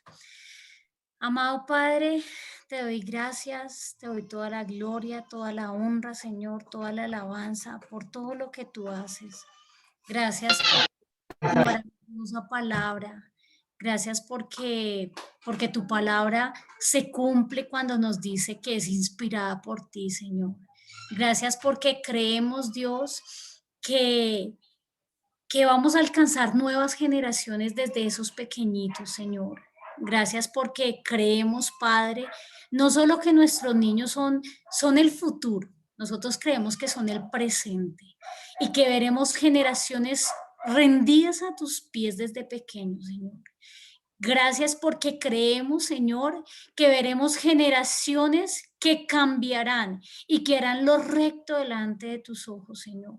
[SPEAKER 1] Amado Padre, te doy gracias, te doy toda la gloria, toda la honra, Señor, toda la alabanza por todo lo que tú haces. Gracias por tu maravillosa palabra. Gracias porque tu palabra se cumple cuando nos dice que es inspirada por ti, Señor. Gracias porque creemos, Dios, que vamos a alcanzar nuevas generaciones desde esos pequeñitos, Señor. Gracias porque creemos, Padre, no solo que nuestros niños son el futuro, nosotros creemos que son el presente y que veremos generaciones rendidas a tus pies desde pequeños, Señor. Gracias porque creemos, Señor, que veremos generaciones que cambiarán y que harán lo recto delante de tus ojos, Señor.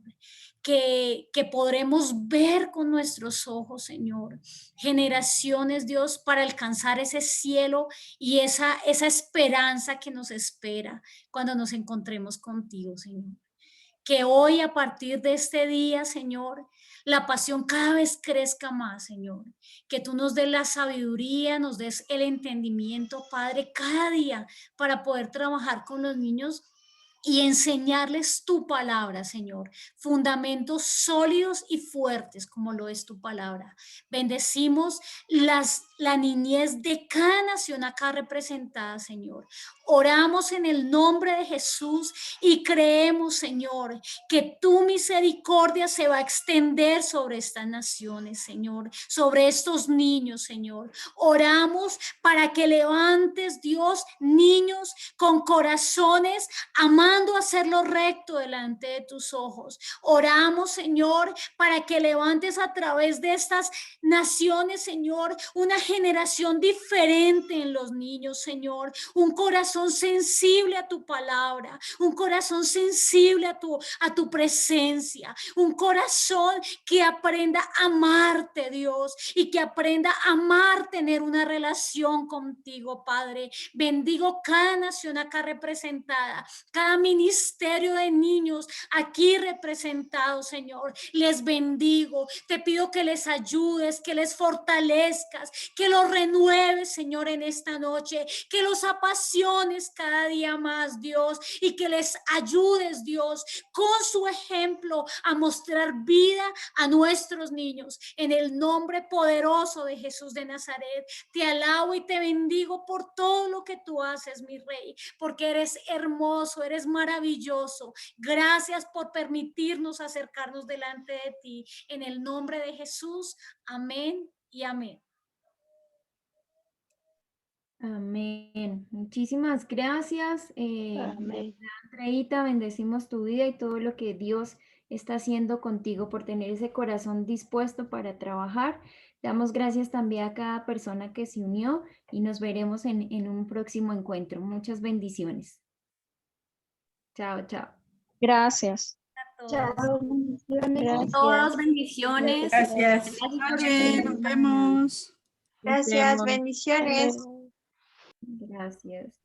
[SPEAKER 1] Que podremos ver con nuestros ojos, Señor, generaciones, Dios, para alcanzar ese cielo y esa esperanza que nos espera cuando nos encontremos contigo, Señor. Que hoy, a partir de este día, Señor, la pasión cada vez crezca más, Señor. Que tú nos des la sabiduría, nos des el entendimiento, Padre, cada día para poder trabajar con los niños y enseñarles tu palabra, Señor. Fundamentos sólidos y fuertes como lo es tu palabra. Bendecimos la niñez de cada nación acá representada, Señor. Oramos en el nombre de Jesús y creemos, Señor, que tu misericordia se va a extender sobre estas naciones, Señor, sobre estos niños, Señor. Oramos para que levantes, Dios, niños con corazones amando hacer lo recto delante de tus ojos. Oramos, Señor, para que levantes a través de estas naciones, Señor, una generación diferente en los niños, Señor, un corazón sensible a tu palabra, un corazón sensible a tu presencia, un corazón que aprenda a amarte, Dios, y que aprenda a amar, tener una relación contigo, Padre. Bendigo cada nación acá representada, cada ministerio de niños aquí representado, Señor. Les bendigo, te pido que les ayudes, que les fortalezcas, que los renueves, Señor, en esta noche, que los apasiones cada día más, Dios, y que les ayudes, Dios, con su ejemplo a mostrar vida a nuestros niños. En el nombre poderoso de Jesús de Nazaret, te alabo y te bendigo por todo lo que tú haces, mi Rey, porque eres hermoso, eres maravilloso. Gracias por permitirnos acercarnos delante de ti. En el nombre de Jesús, amén y amén.
[SPEAKER 13] Amén. Muchísimas gracias.
[SPEAKER 10] Amén.
[SPEAKER 13] Andreita, bendecimos tu vida y todo lo que Dios está haciendo contigo por tener ese corazón dispuesto para trabajar. Damos gracias también a cada persona que se unió y nos veremos en un próximo encuentro. Muchas bendiciones. Chao, chao.
[SPEAKER 12] Gracias.
[SPEAKER 14] Chao.
[SPEAKER 6] A todos, bendiciones.
[SPEAKER 16] Gracias.
[SPEAKER 6] Nos vemos.
[SPEAKER 13] Gracias,
[SPEAKER 4] bendiciones.
[SPEAKER 13] Gracias.